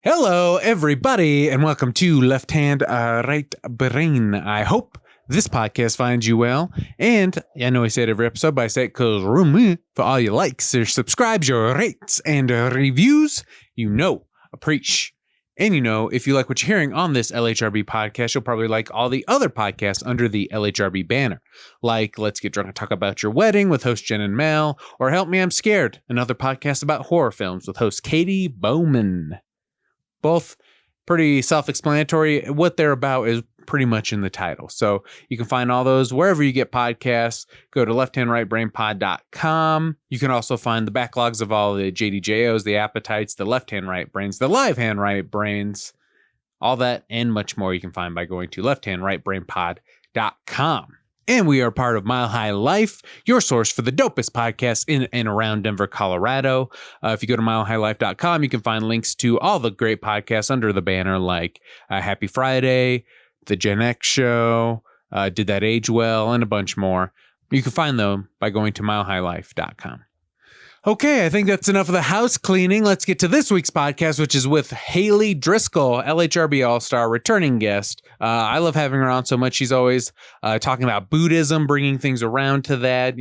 Hello, everybody, and welcome to Left Hand, Right Brain. I hope this podcast finds you well. And I know I say it every episode, but I say it because for all your likes, your subscribes, your rates, and reviews, appreciate. And if you like what you're hearing on this LHRB podcast, you'll probably like all the other podcasts under the LHRB banner, like Let's Get Drunk and Talk About Your Wedding with host Jen and Mel, or Help Me, I'm Scared, another podcast about horror films with host Katie Bowman. Both pretty self-explanatory. What they're about is pretty much in the title. So you can find all those wherever you get podcasts. Go to lefthandrightbrainpod.com. You can also find the backlogs of all the JDJOs, the Appetites, the Left Hand Right Brains, the Live Hand Right Brains, all that and much more you can find by going to lefthandrightbrainpod.com. And we are part of Mile High Life, your source for the dopest podcasts in and around Denver, Colorado. If you go to milehighlife.com, you can find links to all the great podcasts under the banner, like Happy Friday, The Gen X Show, Did That Age Well, and a bunch more. You can find them by going to milehighlife.com. Okay, I think that's enough of the house cleaning. Let's get to this week's podcast, which is with Haley Drizcoll, LHRB All-Star, returning guest. I love having her on so much. She's always talking about Buddhism, bringing things around to that.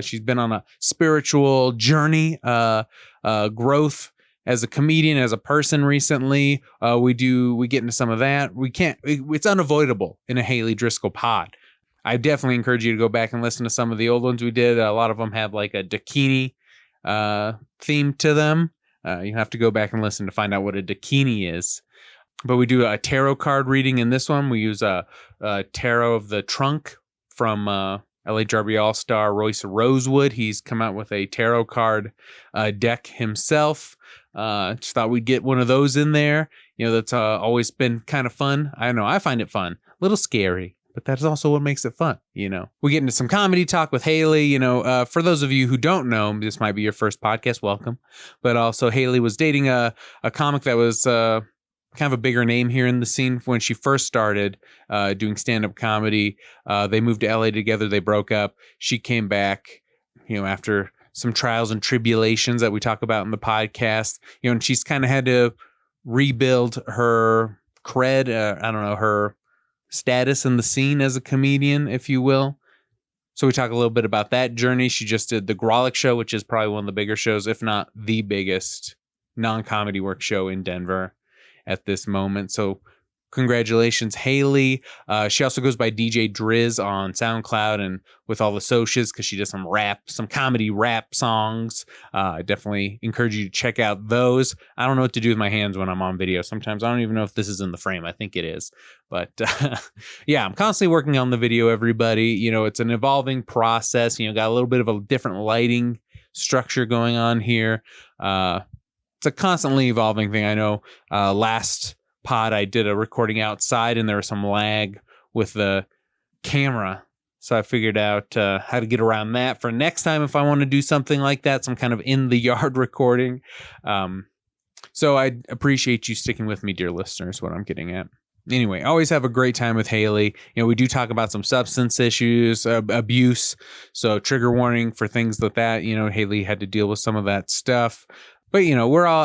She's been on a spiritual journey, growth as a comedian, as a person recently. We get into some of that. It's unavoidable in a Haley Drizcoll pod. I definitely encourage you to go back and listen to some of the old ones we did. A lot of them have like a dakini theme to them. You have to go back and listen to find out what a dakini is. But we do a tarot card reading in this one. We use a tarot of the trunk from LHRB All-Star Royce Rosewood. He's come out with a tarot card deck himself. Just thought we'd get one of those in there. That's always been kind of fun. I know I find it fun, a little scary, but that's also what makes it fun. We get into some comedy talk with Haley. For those of you who don't know, this might be your first podcast. Welcome. But also Haley was dating a comic that was kind of a bigger name here in the scene when she first started doing stand-up comedy. They moved to LA together. They broke up. She came back, after some trials and tribulations that we talk about in the podcast, and she's kind of had to rebuild her cred. Her status in the scene as a comedian, if you will. So we talk a little bit about that journey. She just did the Grolic Show, which is probably one of the bigger shows, if not the biggest non-comedy work show in Denver at this moment. So congratulations, Haley. She also goes by DJ Driz on SoundCloud and with all the socials because she does some comedy rap songs. I definitely encourage you to check out those. I don't know what to do with my hands when I'm on video. Sometimes I don't even know if this is in the frame. I think it is. But yeah, I'm constantly working on the video, everybody. It's an evolving process. Got a little bit of a different lighting structure going on here. It's a constantly evolving thing. I know last pod I did a recording outside and there was some lag with the camera, so I figured out how to get around that for next time if I want to do something like that, some kind of in the yard recording. So I appreciate you sticking with me, dear listeners, what I'm getting at. Anyway, always have a great time with Haley. We do talk about some substance issues, abuse, so trigger warning for things like that. Haley had to deal with some of that stuff. But,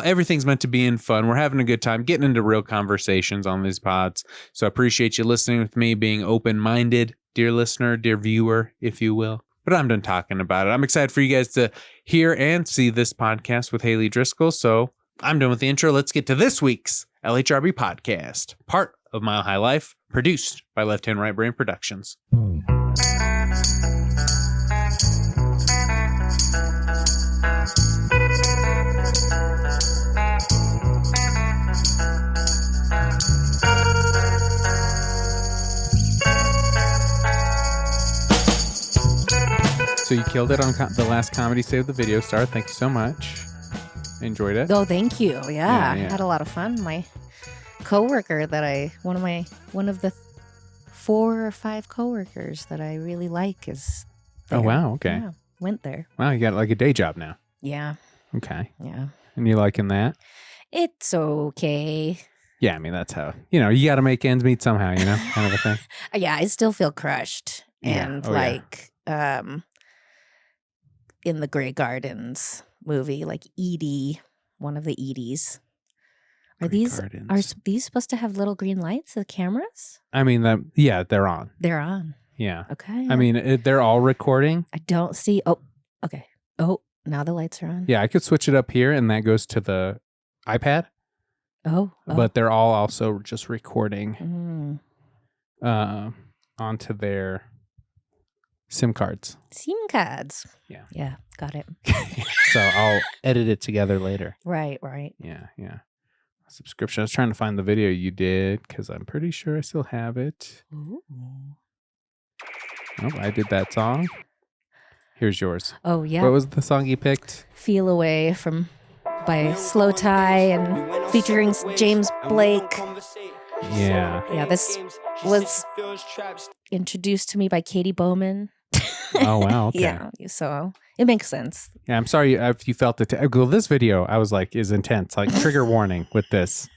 everything's meant to be in fun. We're having a good time getting into real conversations on these pods. So I appreciate you listening with me, being open-minded, dear listener, dear viewer, if you will. But I'm done talking about it. I'm excited for you guys to hear and see this podcast with Haley Drizcoll. So I'm done with the intro. Let's get to this week's LHRB podcast, part of Mile High Life, produced by Left Hand Right Brain Productions. So you killed it on the last Comedy Save the Video Star. Thank you so much. Enjoyed it. Oh, thank you. Yeah. Had a lot of fun. My coworker that one of the 4 or 5 coworkers that I really like is there. Oh, wow. Okay. Yeah, went there. Wow. You got like a day job now. Yeah. Okay. Yeah. And you liking that? It's okay. Yeah. I mean, that's how, you got to make ends meet somehow, kind of a thing. Yeah. I still feel crushed. And in the Grey Gardens movie, like Edie, one of the Edies, Are these supposed to have little green lights, the cameras? I mean, they're on. They're on. Yeah. Okay. I mean, they're all recording. I don't see. Oh, okay. Oh, now the lights are on. Yeah, I could switch it up here, and that goes to the iPad. Oh. But they're all also just recording onto their SIM cards. SIM cards. Yeah. Yeah, got it. So I'll edit it together later. Right. Yeah. Subscription. I was trying to find the video you did because I'm pretty sure I still have it. Ooh. Oh, I did that song. Here's yours. Oh, yeah. What was the song you picked? Feel Away by Slow Tie and featuring James Blake. Yeah. Yeah, this was introduced to me by Katie Bowman. Oh, wow. Okay. Yeah, so it makes sense. Yeah, I'm sorry if you felt it. Well, this video, I was like, is intense. Like, trigger warning with this.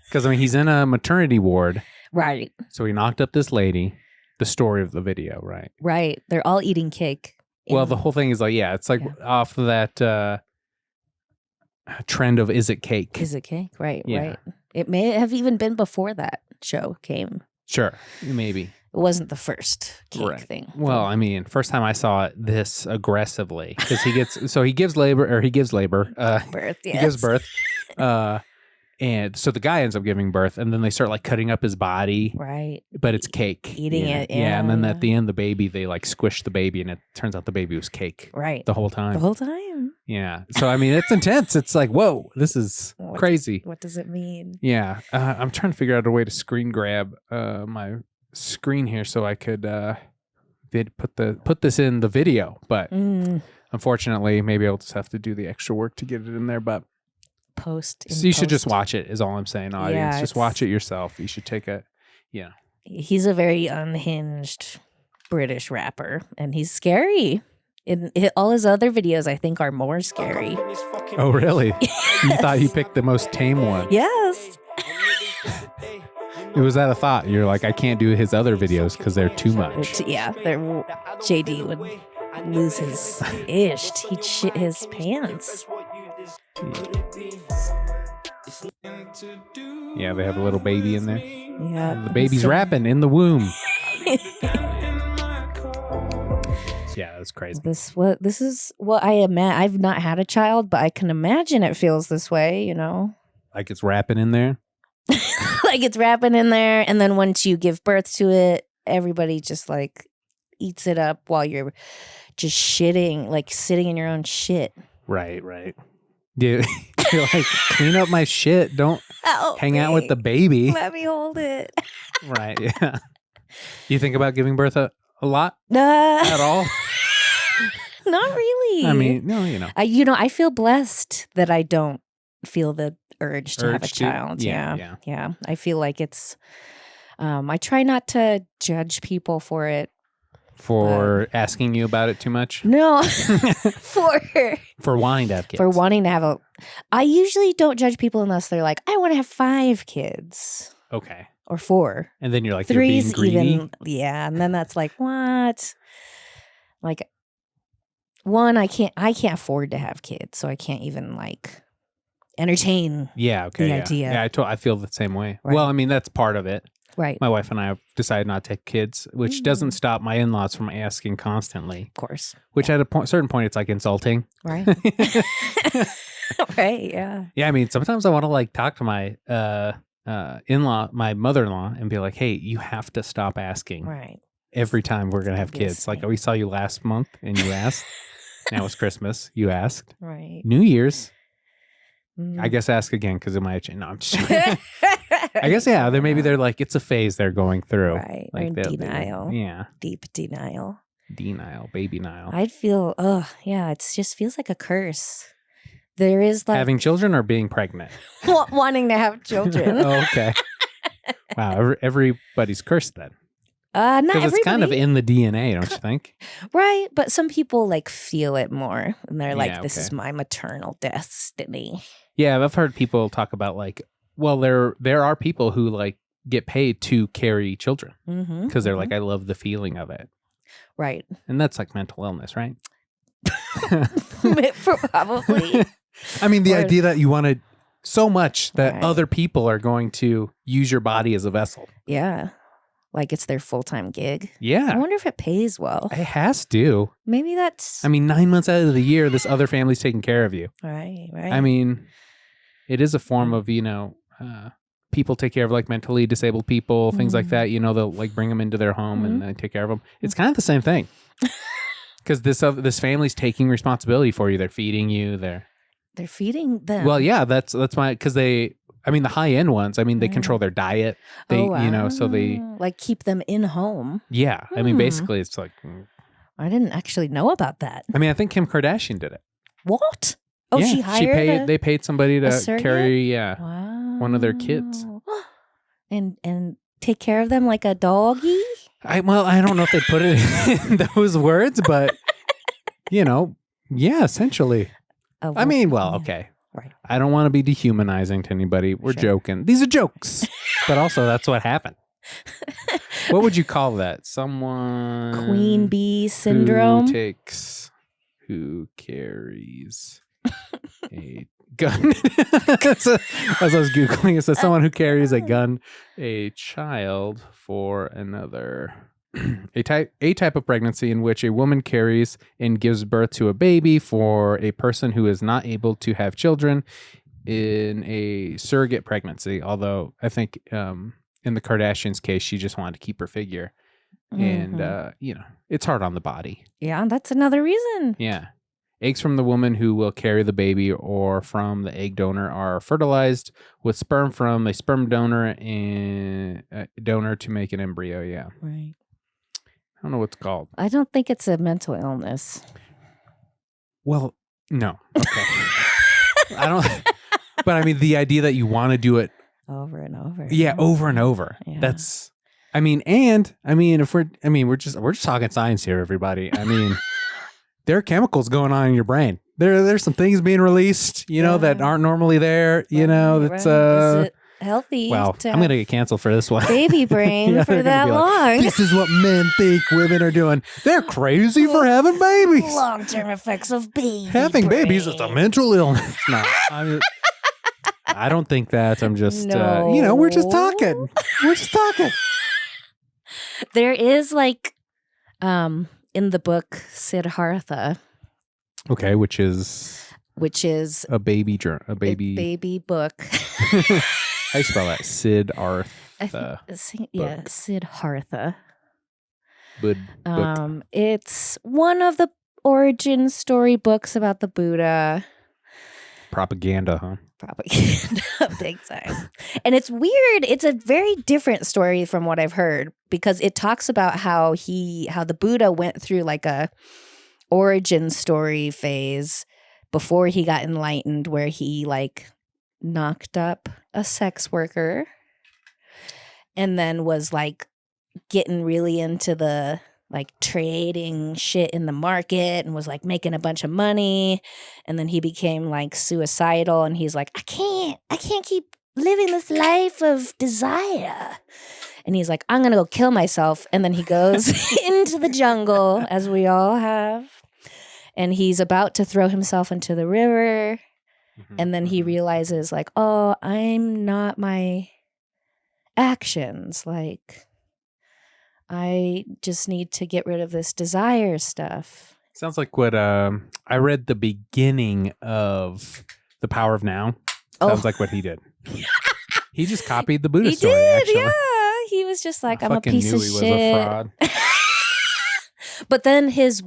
Because, I mean, he's in a maternity ward. Right. So he knocked up this lady. The story of the video, right? Right. They're all eating cake. Well, the whole thing is like, it's like off of that trend of is it cake? Is it cake? Right, Yeah. right. It may have even been before that show came. Sure, maybe. It wasn't the first cake thing. Well, I mean, first time I saw it this aggressively because he gives labor. He gives birth. Yes. He gives birth. And so the guy ends up giving birth, and then they start like cutting up his body. Right. But it's cake. Eating it. Yeah. And then at the end, the baby, they like squish the baby, and it turns out the baby was cake. Right. The whole time. The whole time. Yeah. So, I mean, it's intense. It's like, whoa, this is crazy. What does it mean? Yeah. I'm trying to figure out a way to screen grab my screen here so I could put this in the video. But unfortunately, maybe I'll just have to do the extra work to get it in there. But you should just watch it is all I'm saying, audience. Just watch it yourself. You should take He's a very unhinged British rapper, and he's scary. All his other videos, I think, are more scary. Oh, really? You thought you picked the most tame one? Yes. It was that a thought? You're like, I can't do his other videos because they're too much. Yeah, JD would lose his ish. He'd shit his pants. Yeah, they have a little baby in there. Yeah. The baby's rapping in the womb. Yeah, that's crazy. This is what I imagine. I've not had a child, but I can imagine it feels this way, you know? Like it's rapping in there? Like it's rapping in there, and then once you give birth to it, everybody just like eats it up while you're just shitting, like sitting in your own shit. Right. Dude, you're like, clean up my shit. Don't hang out with the baby. Let me hold it. Right, yeah. You think about giving birth a lot? At all? Not really. I mean, no, you know. I feel blessed that I don't feel the urge to have a child. Yeah. I feel like it's, I try not to judge people for it. For asking you about it too much? No. For wanting to have kids. For wanting to have I usually don't judge people unless they're like, I want to have 5 kids. Okay. Or 4. And then you're like, 3's you're being greedy? even, yeah. And then that's like, what? Like, 1, I can't afford to have kids, so I can't even like entertain the idea. Yeah, I feel the same way. Right. Well, I mean, that's part of it. Right. My wife and I have decided not to take kids, which doesn't stop my in-laws from asking constantly. Of course. Which at a certain point, it's like insulting. Right. Right, yeah. Yeah, I mean, sometimes I want to like talk to my in-law, my mother-in-law, and be like, hey, you have to stop asking. Right. Every time we're going to have kids. Like, we saw you last month and you asked. Now it's Christmas. You asked. Right. New Year's. I guess ask again because it might change. No, I'm just kidding. I guess, yeah. Maybe they're like, it's a phase they're going through. Right. Like or denial. Yeah. Deep denial. Denial. Baby Nile. I'd feel, it just feels like a curse. There is like. Having children or being pregnant? Wanting to have children. Oh, okay. Wow. Everybody's cursed then. Not everybody. Because it's kind of in the DNA, don't you think? Right. But some people like feel it more. And they're like, this is my maternal destiny. Yeah. I've heard people talk about like, well, there are people who like get paid to carry children because they're like, I love the feeling of it. Right. And that's like mental illness, right? Probably. I mean, the idea that you want to so much that other people are going to use your body as a vessel. Yeah. Like it's their full-time gig. Yeah. I wonder if it pays well. It has to. Maybe that's... I mean, 9 months out of the year, this other family's taking care of you. Right. I mean, it is a form of, people take care of like mentally disabled people, things like that. They'll like bring them into their home and they take care of them. It's kind of the same thing. Because this family's taking responsibility for you. They're feeding you. They're feeding them. Well, yeah, that's why, because the high end ones, they control their diet. They, so they like keep them in home. Yeah. Basically it's like, I didn't actually know about that. I think Kim Kardashian did it. What? Oh, yeah, she hired they paid somebody to carry, wow. one of their kids. And take care of them like a doggy? I don't know if they put it in those words, but, yeah, essentially. Okay. Right. I don't want to be dehumanizing to anybody. We're joking. These are jokes. But also, that's what happened. What would you call that? Someone... Queen bee syndrome? Who carries a gun. As I was Googling, it says someone who carries a gun, a child for another... A type of pregnancy in which a woman carries and gives birth to a baby for a person who is not able to have children in a surrogate pregnancy. Although I think in the Kardashians' case, she just wanted to keep her figure. And, it's hard on the body. Yeah, that's another reason. Yeah. Eggs from the woman who will carry the baby or from the egg donor are fertilized with sperm from a sperm donor and donor to make an embryo. Yeah. Right. I don't know what it's called. I don't think it's a mental illness. Well, no. Okay. I don't. But the idea that you want to do it over and over. Yeah, over and over. Yeah. That's. If we're just talking science here, everybody. There are chemicals going on in your brain. There's some things being released, that aren't normally there. That's Is it healthy? Well, I'm gonna get canceled for this one. Baby brain for that long. This is what men think women are doing. They're crazy for having babies. Long-term effects of having babies is a mental illness. No, I don't think that. I'm just, we're just talking. We're just talking. There is in the book Siddhartha. Okay, which is a baby book. How do you spell that? Siddhartha. Siddhartha. Book. It's one of the origin story books about the Buddha. Propaganda, huh? Propaganda, big time. And it's weird. It's a very different story from what I've heard, because it talks about how the Buddha went through like a origin story phase before he got enlightened, where he knocked up a sex worker and then was getting really into the trading shit in the market and was making a bunch of money. And then he became suicidal, and he's like, I can't keep living this life of desire. And he's like, I'm going to go kill myself. And then he goes into the jungle, as we all have. And he's about to throw himself into the river. And then he realizes oh, I'm not my actions. I just need to get rid of this desire stuff. Sounds like what I read the beginning of The Power of Now. Sounds like what he did. He just copied the Buddha story, actually. Yeah. He was just I'm a piece of shit. Was a fraud. But then his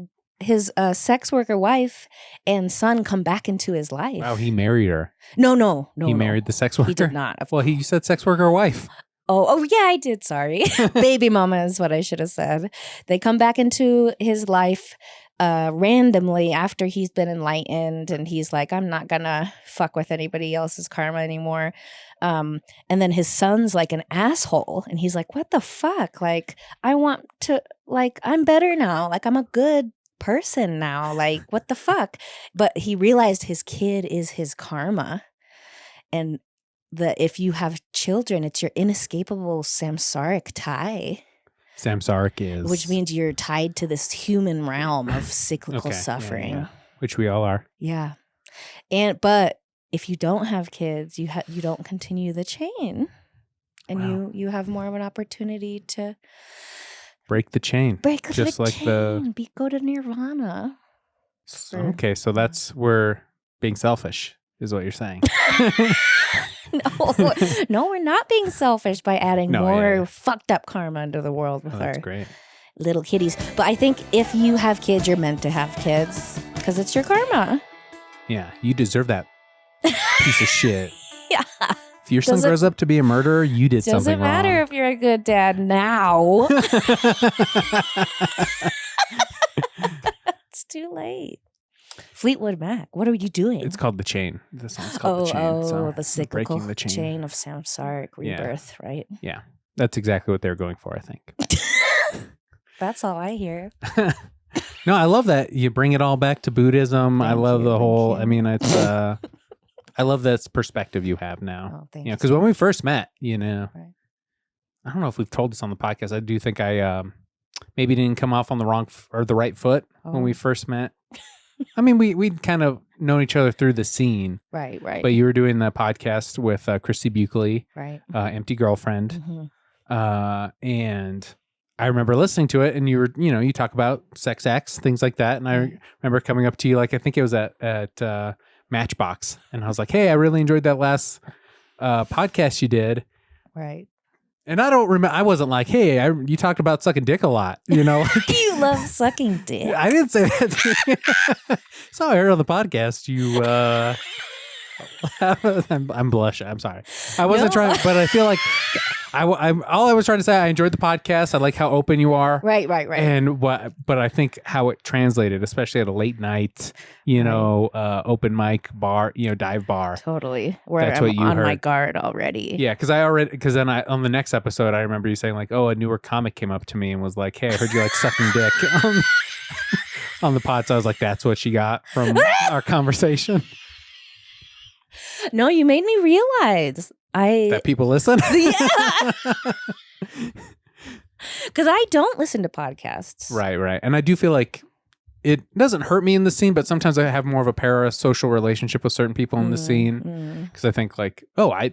sex worker wife and son come back into his life. Wow, he married her. No. He married the sex worker? He did not. Well, you said sex worker wife. Oh, yeah, I did. Sorry. Baby mama is what I should have said. They come back into his life randomly after he's been enlightened, and he's like, I'm not gonna fuck with anybody else's karma anymore. And then his son's an asshole, and he's like, what the fuck? I want to, I'm better now. I'm a good person now. What the fuck? But he realized his kid is his karma. And if you have children, it's your inescapable samsaric tie. Samsaric is? Which means you're tied to this human realm of cyclical suffering. Yeah. Which we all are. Yeah. But if you don't have kids, you don't continue the chain, and Wow. you have more of an opportunity to break the chain. break Just the like chain, go to nirvana. Okay, so that's we're being selfish, is what you're saying. No, we're not being selfish by adding more fucked up karma into the world with that's our great. little kitties. But I think if you have kids, you're meant to have kids because it's your karma. Yeah, you deserve that piece of shit. Yeah. If your son grows up to be a murderer, you did something wrong. Doesn't matter if you're a good dad now. It's too late. Fleetwood Mac, what are you doing? It's called The Chain. The song's called The Chain. Oh, the cyclical breaking the chain of samsaric rebirth, right? Yeah, that's exactly what they're going for, I think. That's all I hear. No, I love that you bring it all back to Buddhism. I love the whole. I mean, it's. I love that perspective you have now. Oh, thank you. Because when we first met, Right. I don't know if we've told this on the podcast. I do think I maybe didn't come off on the wrong or the right foot when we first met. I mean, we'd kind of known each other through the scene. Right. But you were doing the podcast with Christy Buckley, right? Empty Girlfriend. Mm-hmm. And I remember listening to it, and you were, you talk about sex acts, things like that. And I remember coming up to you, like, I think it was at Matchbox. And I was like, hey, I really enjoyed that last podcast you did. Right. And I don't remember, I wasn't like, hey, you talked about sucking dick a lot, You love sucking dick. I didn't say that. So I heard on the podcast, I'm blushing. I'm sorry. I wasn't trying, but I feel like I'm all I was trying to say. I enjoyed the podcast. I like how open you are. Right. And but I think how it translated, especially at a late night, open mic bar, dive bar. Totally. Where That's I'm what you on heard. my guard already. Yeah, because then on the next episode, I remember you saying like, oh, a newer comic came up to me and was like, hey, I heard you like sucking dick on the pod. So I was like, that's what she got from our conversation. No, you made me realize that people listen. Yeah. Because I don't listen to podcasts. Right. And I do feel like it doesn't hurt me in the scene, but sometimes I have more of a parasocial relationship with certain people in the scene. Because I think like,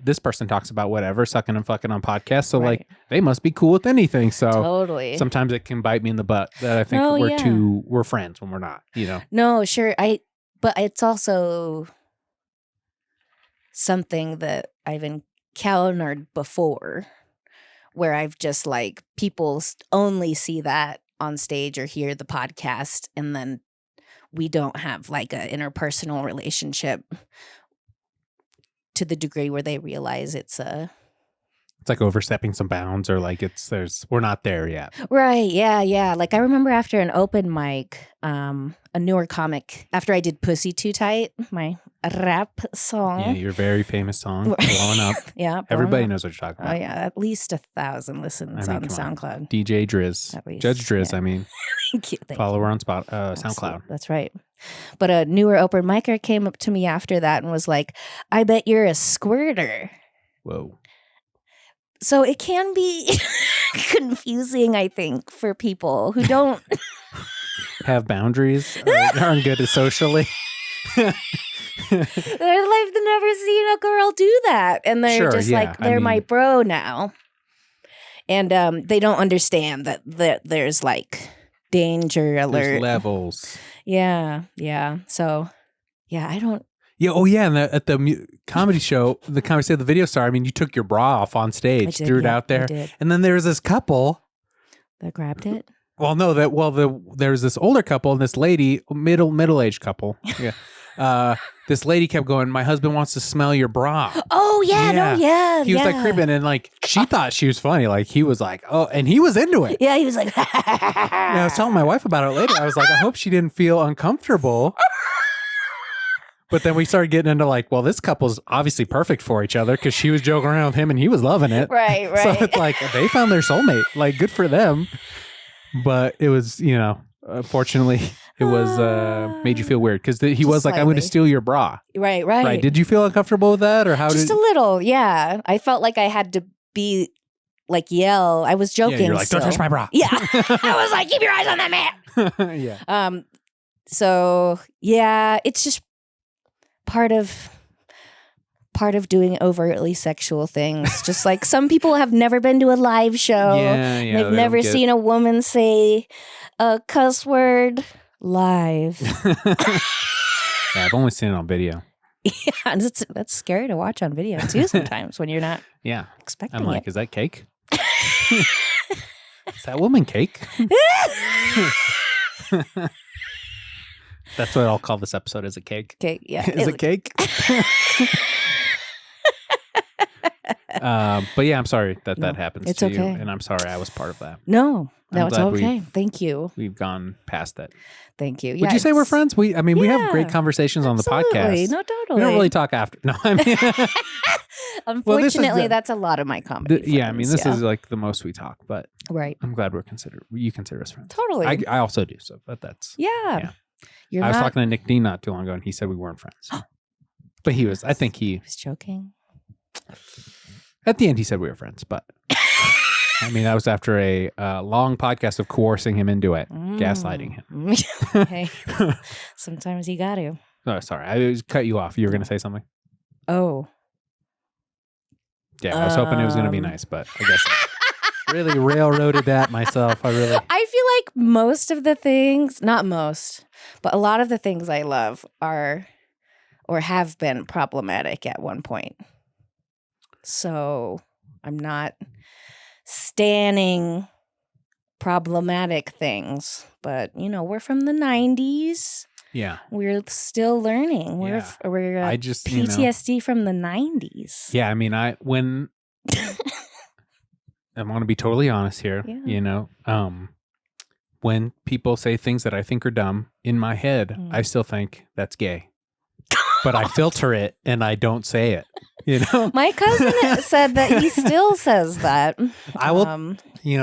this person talks about whatever, sucking and fucking on podcasts. So like, they must be cool with anything. So totally. Sometimes it can bite me in the butt that I think we're friends when we're not, No, sure. But it's also something that I've encountered before where I've just like people only see that on stage or hear the podcast, and then we don't have like an interpersonal relationship to the degree where they realize it's like overstepping some bounds, or like we're not there yet. Right. Yeah. Like I remember after an open mic, a newer comic, after I did Pussy Too Tight, my rap song. Yeah, your very famous song, Blowing Up. Yeah. Everybody knows what you're talking about. Oh yeah. At least 1,000 listens on SoundCloud. DJ Driz. Judge Driz, yeah. I mean. Thank you. Follow her on SoundCloud. That's right. But a newer open micer came up to me after that and was like, I bet you're a squirter. Whoa. So it can be confusing, I think, for people who don't have boundaries or aren't good at socially. They've never seen a girl do that. And they're they're my bro now. And they don't understand that there's like danger alert. There's levels. Yeah. So, yeah, I don't. Yeah. Oh, yeah. And at the comedy show, the Video Star, I mean, you took your bra off on stage, threw it out there. And then there was this couple that grabbed it. Well, no, there was this older couple and this lady, middle-aged couple. Yeah. This lady kept going, my husband wants to smell your bra. Oh, yeah. No, yeah. He was like creeping, and like she thought she was funny. Like he was like, oh, and he was into it. Yeah, he was like, I was telling my wife about it later. I was like, I hope she didn't feel uncomfortable. But then we started getting into like, well, this couple's obviously perfect for each other because she was joking around with him and he was loving it. Right. So it's like they found their soulmate. Like, good for them. But it was, unfortunately, it was made you feel weird because he was like, I'm going to steal your bra. Right. Did you feel uncomfortable with that, or how? Just a little, yeah. I felt like I had to be like yell. I was joking. Yeah, you're like, don't touch my bra. Yeah, I was like, keep your eyes on that man. Yeah. So yeah, it's just part of part of doing overtly sexual things. Just like some people have never been to a live show. Yeah, They've never seen a woman say a cuss word live. Yeah, I've only seen it on video. Yeah, and that's scary to watch on video too sometimes when you're not expecting I'm like, it. is that cake? Is that woman cake? That's what I'll call this episode, is it cake? Cake, yeah. Is it cake? But yeah, I'm sorry that happens it's to okay. you. And I'm sorry I was part of that. No, I'm it's glad okay. Thank you. We've gone past that. Thank you. Would you say we're friends? We have great conversations on the podcast. No, totally. We don't really talk after. No, I mean, unfortunately, that's a lot of my comedy. Yeah, I mean, this is like the most we talk, but right. I'm glad you consider us friends. Totally. I also do, so but that's yeah. I was talking to Nick Dean not too long ago, and he said we weren't friends. But I think he was joking. At the end, he said we were friends, but I mean, that was after a long podcast of coercing him into it, gaslighting him. Hey, sometimes you got to. Oh, sorry. I cut you off. You were going to say something? Oh. Yeah, I was hoping it was going to be nice, but I guess I really railroaded that myself. I feel like most of the things, not most, but a lot of the things I love are or have been problematic at one point. So I'm not standing problematic things, but we're from the 90s. Yeah. We're still learning. We're I just PTSD from the 90s. Yeah, I mean, when I want to be totally honest here, when people say things that I think are dumb, in my head, I still think that's gay. But I filter it and I don't say it. My cousin said that he still says that. I will,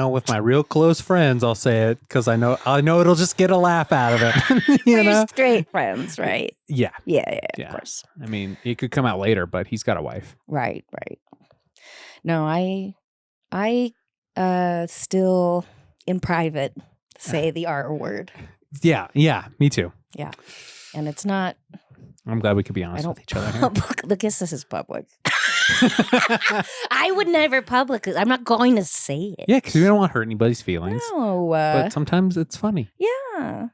with my real close friends, I'll say it because I know it'll just get a laugh out of it. You're straight friends, right? Yeah. Yeah, of course. I mean, it could come out later, but he's got a wife. Right. No, I still in private say the R word. Yeah, me too. Yeah, and it's not. I'm glad we could be honest with each other here. The kiss is public. I would never publicly. I'm not going to say it. Yeah, because we don't want to hurt anybody's feelings. No. But sometimes it's funny. Yeah.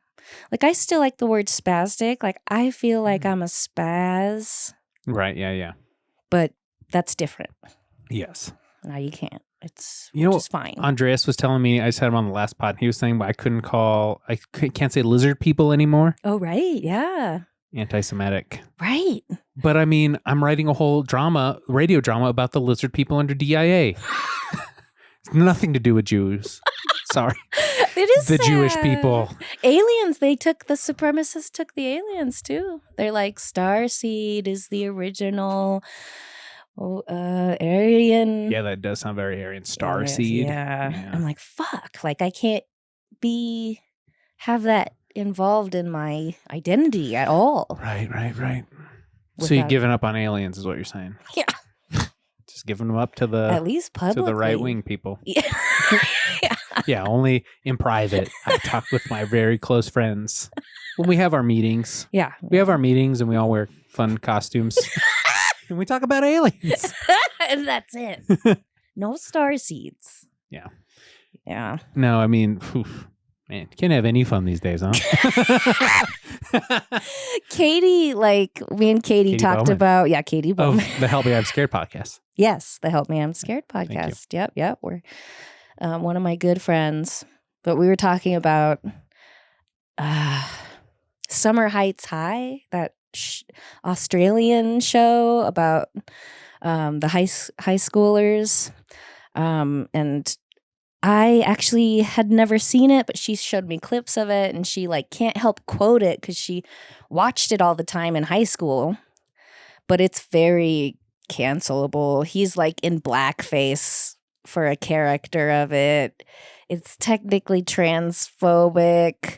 Like, I still like the word spastic. Like, I feel like I'm a spaz. Right, yeah. But that's different. Yes. No, you can't. It's fine. Andreas was telling me, I said him on the last pod, he was saying, I can't say lizard people anymore. Oh, right. Yeah. Anti-Semitic. Right. But I mean, I'm writing a whole radio drama about the lizard people under DIA. It's nothing to do with Jews. Sorry. It is the sad. Jewish people. Aliens, the supremacists took the aliens too. They're like, Starseed is the original Aryan. Yeah, that does sound very Aryan. Starseed. Yeah. I'm like, fuck. Like, I can't have that involved in my identity at all. Right. So you've given up on aliens is what you're saying. Yeah. Just giving them up to the at least publicly. To the right wing people. Yeah. Yeah, only in private. I talk with my very close friends when we have our meetings. Yeah. We have our meetings and we all wear fun costumes. And we talk about aliens. And that's it. No star seeds. Yeah. Yeah. No, I mean, man, you can't have any fun these days, huh? Katie, me and Katie talked Bowman. about, Katie Bowman. Of the Help Me I'm Scared podcast. Yes, the Help Me I'm Scared podcast. Yep. We're one of my good friends. But we were talking about Summer Heights High, that Australian show about the high schoolers. And I actually had never seen it, but she showed me clips of it, and she can't help quote it because she watched it all the time in high school. But it's very cancelable. He's in blackface for a character of it. It's technically transphobic.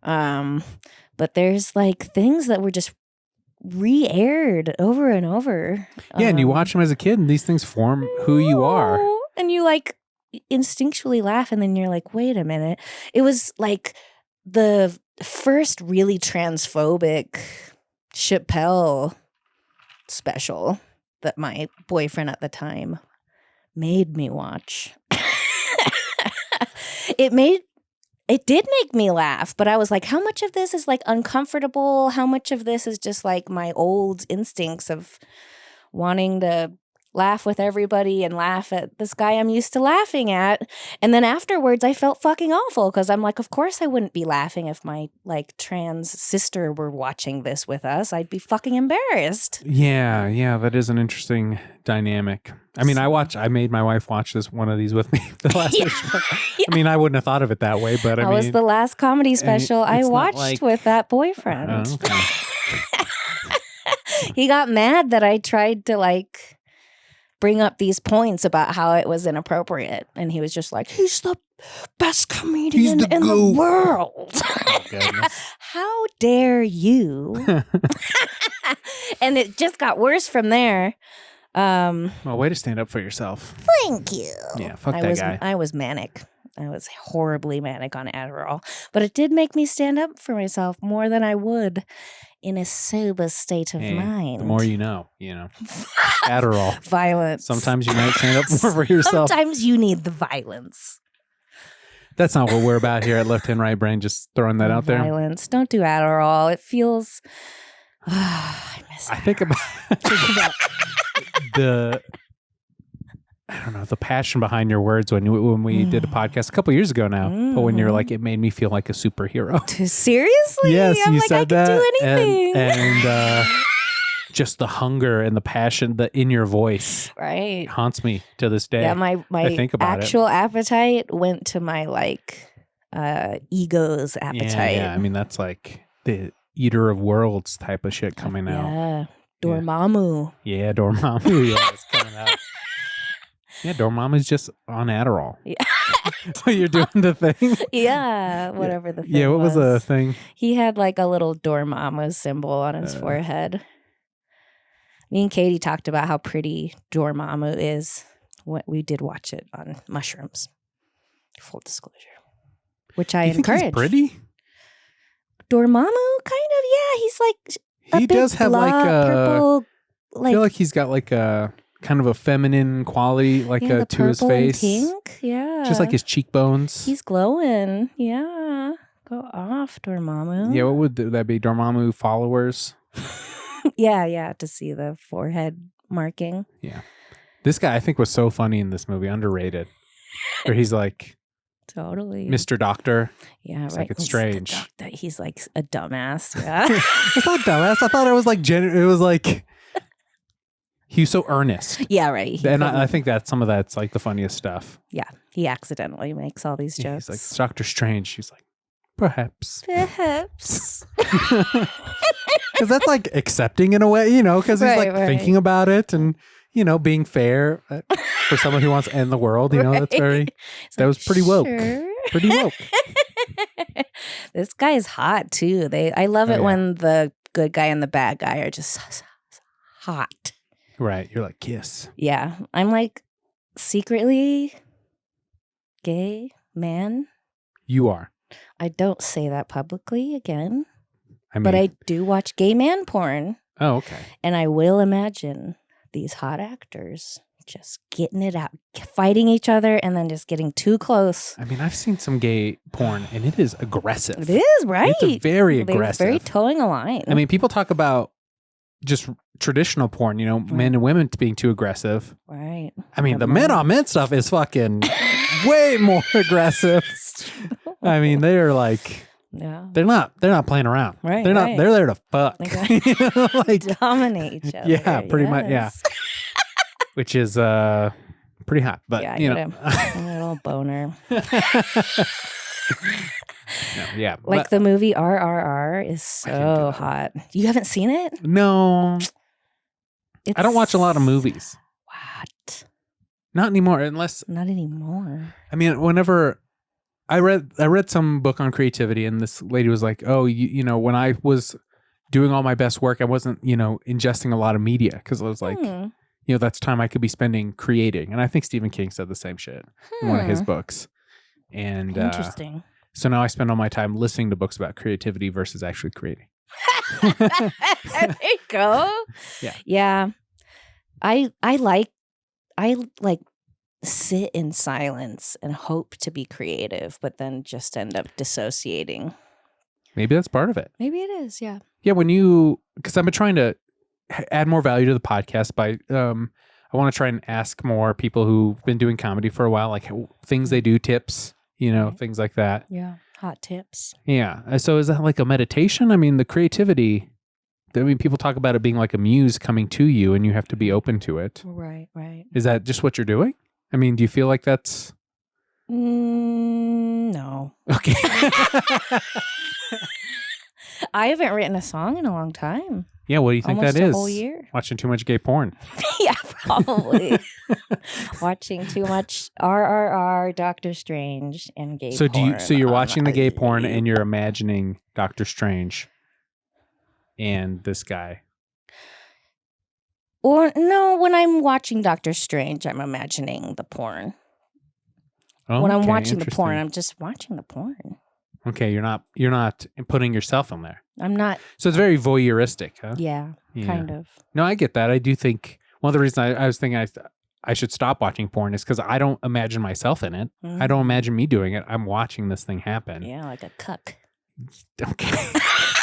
But there's things that were just re-aired over and over. Yeah, and you watch them as a kid, and these things form who you are. And you instinctually laugh, and then you're like, wait a minute. It was the first really transphobic Chappelle special that my boyfriend at the time made me watch. It did make me laugh, but I was like, how much of this is like uncomfortable? How much of this is just like my old instincts of wanting to laugh with everybody and laugh at this guy I'm used to laughing at? And then afterwards I felt fucking awful because I'm like, of course I wouldn't be laughing if my like trans sister were watching this with us. I'd be fucking embarrassed. Yeah, that is an interesting dynamic. I mean, I made my wife watch one of these with me the last show. Yeah. I mean, I wouldn't have thought of it that way, but that was the last comedy special I watched with that boyfriend. Okay. He got mad that I tried to like bring up these points about how it was inappropriate. And he was just like, he's the best comedian in the world. Oh, How dare you? And it just got worse from there. Well, way to stand up for yourself. Thank you. Yeah, fuck that guy. I was manic. I was horribly manic on Adderall. But it did make me stand up for myself more than I would in a sober state of mind. The more you know. Adderall. Violence. Sometimes you might stand up more for yourself. Sometimes you need the violence. That's not what we're about here at Left Hand Right Brain. Just throwing that out there. Violence. Don't do Adderall. It feels... I miss Adderall. I think about the... I don't know, the passion behind your words when we did a podcast a couple years ago now. But when you're like, it made me feel like a superhero. Seriously? Yes, I'm you like, said I that. can do anything. And just the hunger and the passion in your voice. Right. Haunts me to this day. Yeah, my I think about actual appetite went to my like ego's appetite. Yeah, I mean, that's like the eater of worlds type of shit coming out. Yeah. Dormammu. Yeah, Dormammu. Yeah, it's coming out. Yeah, Dormammu's just on Adderall. Yeah. You're doing the thing? Yeah, whatever the thing Yeah, what was the thing? He had like a little Dormammu symbol on his forehead. Me and Katie talked about how pretty Dormammu is. We did watch it on mushrooms. Full disclosure. Which I encourage. He's pretty? Dormammu, kind of, yeah. He's like he does have like a purple. I feel like he's got like a kind of a feminine quality, like to his face. And pink, yeah. Just like his cheekbones. He's glowing, yeah. Go off, Dormammu. Yeah, what would that be? Dormammu followers? Yeah, to see the forehead marking. Yeah. This guy I think was so funny in this movie, underrated. Where he's like totally Mr. Doctor. Yeah, it's right. Like it's strange. He's like a dumbass. Yeah. It's not dumbass. I thought it was like it was like he was so earnest. Yeah, right. And I think that some of that's like the funniest stuff. Yeah. He accidentally makes all these jokes. He's like, it's Dr. Strange. She's like, perhaps. Perhaps. Because that's like accepting in a way, because he's like thinking about it and, being fair for someone who wants to end the world. That's very, that was pretty woke. Sure. Pretty woke. This guy is hot too. I love it when the good guy and the bad guy are just hot. Right. You're like, kiss. Yeah. I'm like secretly gay man. You are. I don't say that publicly again. I mean, but I do watch gay man porn. Oh, okay. And I will imagine these hot actors just getting it out, fighting each other, and then just getting too close. I mean, I've seen some gay porn, and it is aggressive. It is, right? It's very aggressive. They're very towing a line. I mean, people talk about just traditional porn, men and women being too aggressive. Right. I mean, the men on men stuff is fucking way more aggressive. I mean, they're like, they're not playing around. Right. They're not. They're there to fuck. Like dominate each other. Yeah, pretty much. Yeah. Which is pretty hot, but yeah, a little boner. No, yeah, like the movie RRR is so hot. You haven't seen it? No, I don't watch a lot of movies. What? Not anymore, unless not anymore. I mean, whenever I read some book on creativity, and this lady was like, "Oh, when I was doing all my best work, I wasn't, ingesting a lot of media because I was like." That's time I could be spending creating. And I think Stephen King said the same shit in one of his books. And interesting. So now I spend all my time listening to books about creativity versus actually creating. There you go. Yeah. Yeah. I like sit in silence and hope to be creative, but then just end up dissociating. Maybe that's part of it. Maybe it is, yeah. Yeah, because I've been trying to add more value to the podcast by, I want to try and ask more people who've been doing comedy for a while, like things they do, tips, Right. things like that. Yeah, hot tips. Yeah. So is that like a meditation? I mean, the creativity, people talk about it being like a muse coming to you and you have to be open to it. Right, right. Is that just what you're doing? I mean, do you feel like that's... No. Okay. I haven't written a song in a long time. Yeah, what do you think Almost that is? a whole year. Watching too much gay porn. Yeah, probably. Watching too much RRR, Doctor Strange, and gay porn. So you're watching the gay porn YouTube. and you're imagining Doctor Strange and this guy. Or no, when I'm watching Doctor Strange, I'm imagining the porn. Oh, When I'm okay, watching the porn, interesting. I'm just watching the porn. Okay, you're not putting yourself in there. I'm not. So it's very voyeuristic, huh? Yeah, kind of. No, I get that. I do think one of the reasons I was thinking I should stop watching porn is because I don't imagine myself in it. I don't imagine me doing it. I'm watching this thing happen. Yeah, like a cuck. Okay.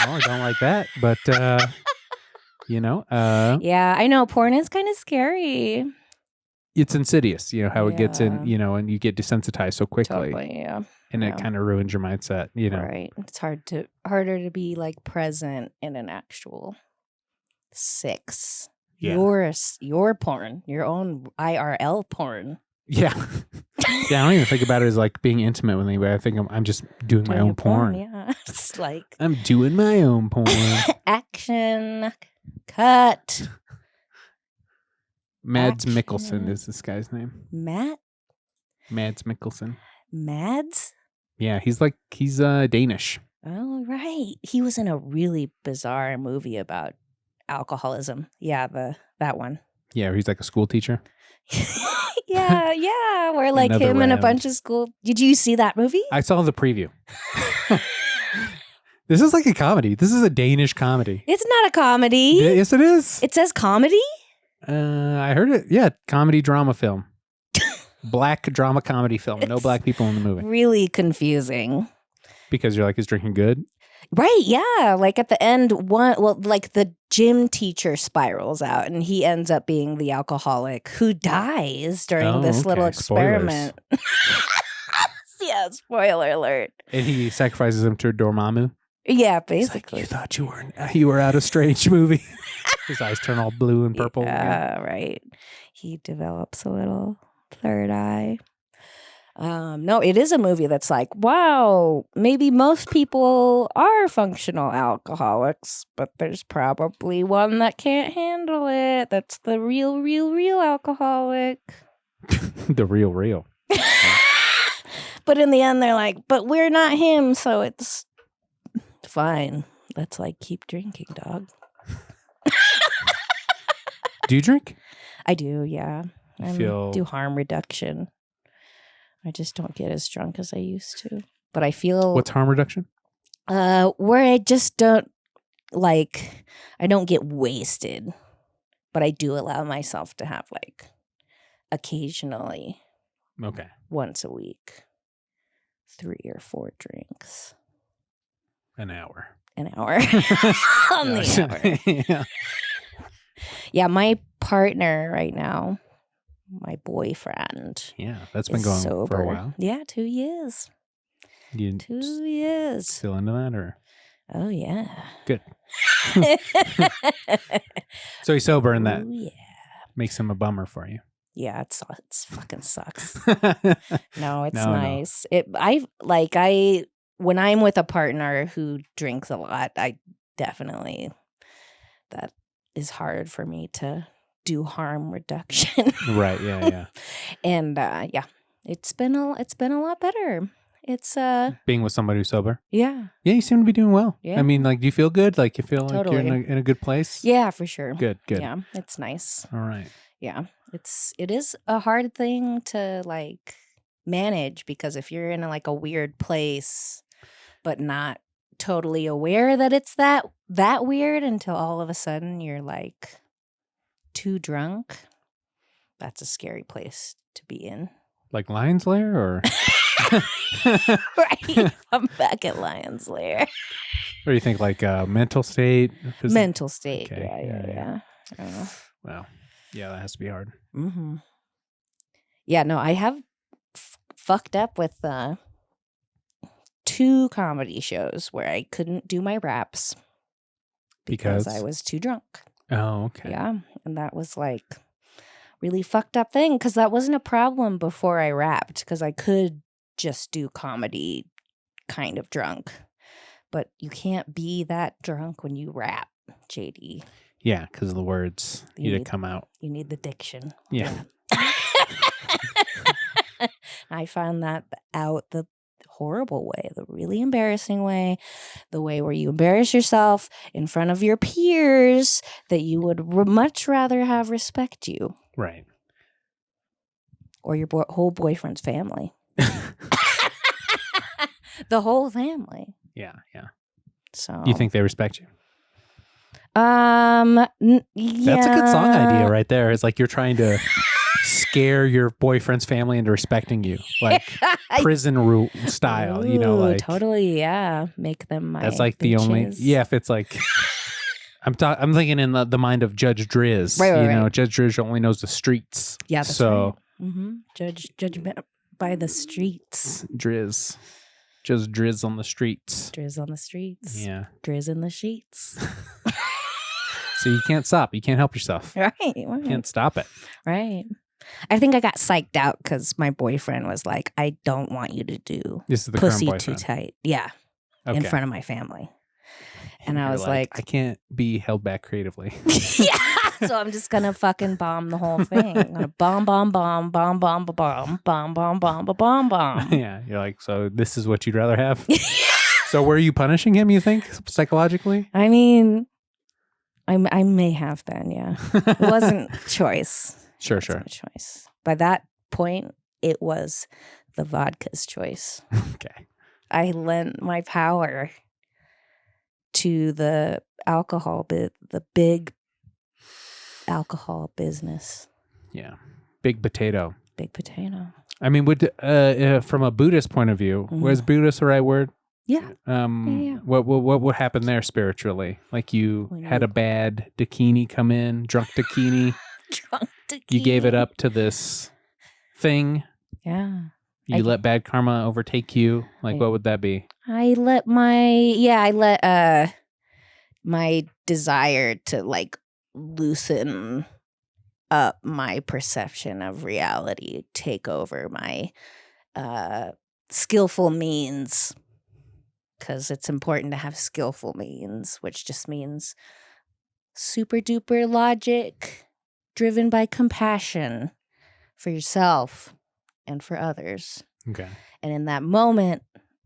Well, I don't like that, but Yeah, I know. Porn is kind of scary. it's insidious, how it gets in, Yeah. and you get desensitized so quickly. Totally, yeah. And it Yeah. kind of ruins your mindset, Right. It's harder to be like present in an actual sex. Yeah. Your porn, your own IRL porn. Yeah. Yeah, I don't even think about it as like being intimate with anybody. I think I'm just doing my Doing own your porn. Yeah. It's like I'm doing my own porn. action, cut. Mads Action. Mikkelsen is this guy's name. Mads? Mads. Yeah, he's Danish. Oh, right. He was in a really bizarre movie about alcoholism. Yeah, that one. Yeah, he's like a school teacher. yeah. Where like Another him and a round. bunch of school. Did you see that movie? I saw the preview. This is like a comedy. This is a Danish comedy. It's not a comedy. Yes, it is. It says comedy? I heard it. Yeah, comedy drama film. Black drama comedy film. No It's black people in the movie. Really confusing. Because you're like, is drinking good? Right, yeah. Like at the end, like the gym teacher spirals out and he ends up being the alcoholic who dies during this little experiment. Yeah, spoiler alert. And he sacrifices him to Dormammu. Yeah, He's like, basically. you thought you were out of Strange movie. His eyes turn all blue and purple. Yeah, right. He develops a little third eye. No, it is a movie that's like, wow, maybe most people are functional alcoholics, but there's probably one that can't handle it. That's the real alcoholic. The real. But in the end, they're like, but we're not him, so it's fine. Let's like keep drinking, dog. Do you drink? I do, yeah. I feel- do harm reduction. I just don't get as drunk as I used to. But I feel What's harm reduction? where I just don't I don't get wasted, but I do allow myself to have like occasionally Okay. once a week 3 or 4 drinks An hour. an hour on the hour. Yeah. Yeah, my partner right now, my boyfriend, Yeah, that's been is going sober. for a while. Yeah, 2 years. You 2 years. still into that, or Oh yeah. good? So he's sober, and that Oh yeah. makes him a bummer for you. Yeah, it's fucking sucks. No, No, it's No. nice. When I'm with a partner who drinks a lot, I definitely that is hard for me to do harm reduction. Right. Yeah. And yeah, it's been a lot better. It's Being with somebody who's sober. yeah. Yeah, you seem to be doing well. Yeah. I mean, like, do you feel good? Like, you feel like you're Totally. in a good place? Yeah, for sure. Good. Yeah, it's nice. All right. Yeah. It is a hard thing to like manage because if you're in a weird place but not totally aware that it's that weird until all of a sudden you're like too drunk, that's a scary place to be in. Like Lion's Lair, or Right. I'm back at Lion's Lair. what do you think? Like mental state? Mental state. Okay. Yeah. I don't know. Wow. Yeah, that has to be hard. Mm-hmm. Yeah, no, I have fucked up with 2 comedy shows where I couldn't do my raps because I was too drunk. Oh, okay. Yeah, and that was like really fucked up thing because that wasn't a problem before I rapped because I could just do comedy kind of drunk. But you can't be that drunk when you rap, JD. Yeah, because the words need to come out. You need the diction. Yeah. I found that out the horrible way, the really embarrassing way, the way where you embarrass yourself in front of your peers that you would much rather have respect you. Right. Or your whole boyfriend's family. The whole family. Yeah. So You think they respect you? Yeah. That's a good song idea right there. It's like you're trying to scare your boyfriend's family into respecting you, like prison rule style. Ooh, like totally. Yeah, make them my. That's like bitches. the only. Yeah, if it's like. I'm thinking in the mind of Judge Driz. Right. Judge Driz only knows the streets. Yeah, that's so right. Mm-hmm. Judgment by the streets. Driz. Just Driz on the streets. Driz on the streets. Yeah. Driz in the sheets. So you can't stop. You can't help yourself. Right. You can't stop it. Right. I think I got psyched out because my boyfriend was like, I don't want you to do This is the pussy current too boyfriend. tight. Yeah. Okay. In front of my family. And I You're was like, I can't be held back creatively. yeah. So I'm just going to fucking bomb the whole thing. I'm going to bomb, bomb, bomb, bomb, bomb, bomb, bomb, bomb, bomb, bomb, bomb. Yeah. You're like, so this is what you'd rather have? So were you punishing him, you think, psychologically? I mean, I may have been, yeah. It wasn't choice. Sure. It wasn't a choice. By that point, it was the vodka's choice. Okay. I lent my power to the the big alcohol business. Yeah. Big potato. Big potato. I mean, from a Buddhist point of view, was Buddhist the right word? Yeah. Yeah. What happened there spiritually? Like you had a bad dakini come in, drunk dakini. Drunk dakini. You gave it up to this thing. Yeah. You let bad karma overtake you. Like, what would that be? I let my desire to like loosen up my perception of reality take over my skillful means, because it's important to have skillful means, which just means super duper logic driven by compassion for yourself and for others. Okay. And in that moment,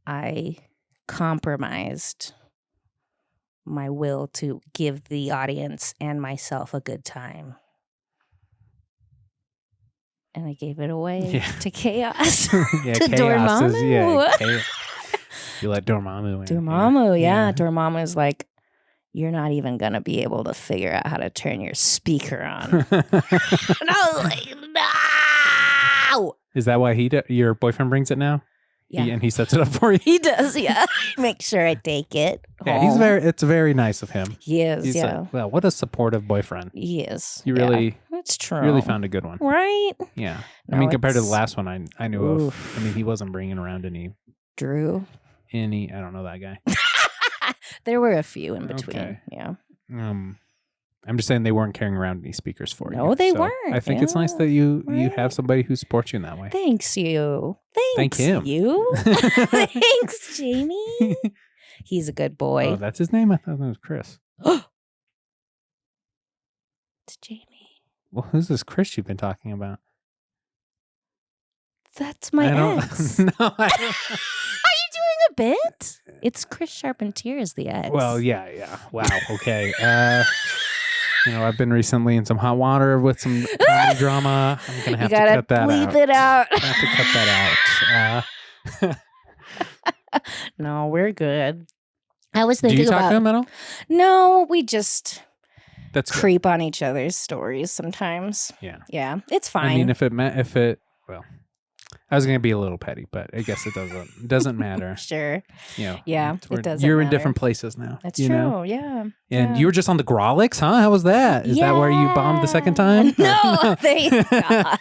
I compromised my will to give the audience and myself a good time. And I gave it away to chaos. Yeah, to chaos Dormammu. is, chaos. You let Dormammu in. Dormammu, yeah. Dormammu is like, you're not even going to be able to figure out how to turn your speaker on. And I was like, no! Is that why your boyfriend brings it now? Yeah. And he sets it up for you? He does, yeah. Make sure I take it Yeah, home. it's very nice of him. He is, He's yeah. like, well, what a supportive boyfriend. He is. You really, that's true. really found a good one. Right? Yeah. No, I mean, compared to the it's- last one I knew of, I mean, he wasn't bringing around any, Drew. I don't know that guy. There were a few in between. Okay. Yeah. I'm just saying they weren't carrying around any speakers for you. No, they So weren't. I think it's nice that you Right. have somebody who supports you in that way. Thanks, you. Thank him. You. Thanks, Jamie. He's a good boy. Oh, that's his name? I thought that was Chris. It's Jamie. Well, who's this Chris you've been talking about? That's my ex. No, Are you doing a bit? It's Chris Charpentier is the ex. Well, yeah. Wow. Okay. I've been recently in some hot water with some comedy drama. I'm gonna have to cut that bleep out. it out. I have to cut that out. No, we're good. I was Do thinking you talk about. to him at all? No, we just. That's good. creep on each other's stories sometimes. Yeah. Yeah, it's fine. I mean, well, I was going to be a little petty, but I guess it doesn't matter. Sure. You know, Yeah, it doesn't You're in matter. different places now. That's you true. know? Yeah. And yeah. you were just on the Grolix, huh? How was that? Is that where you bombed the second time? No, thank God.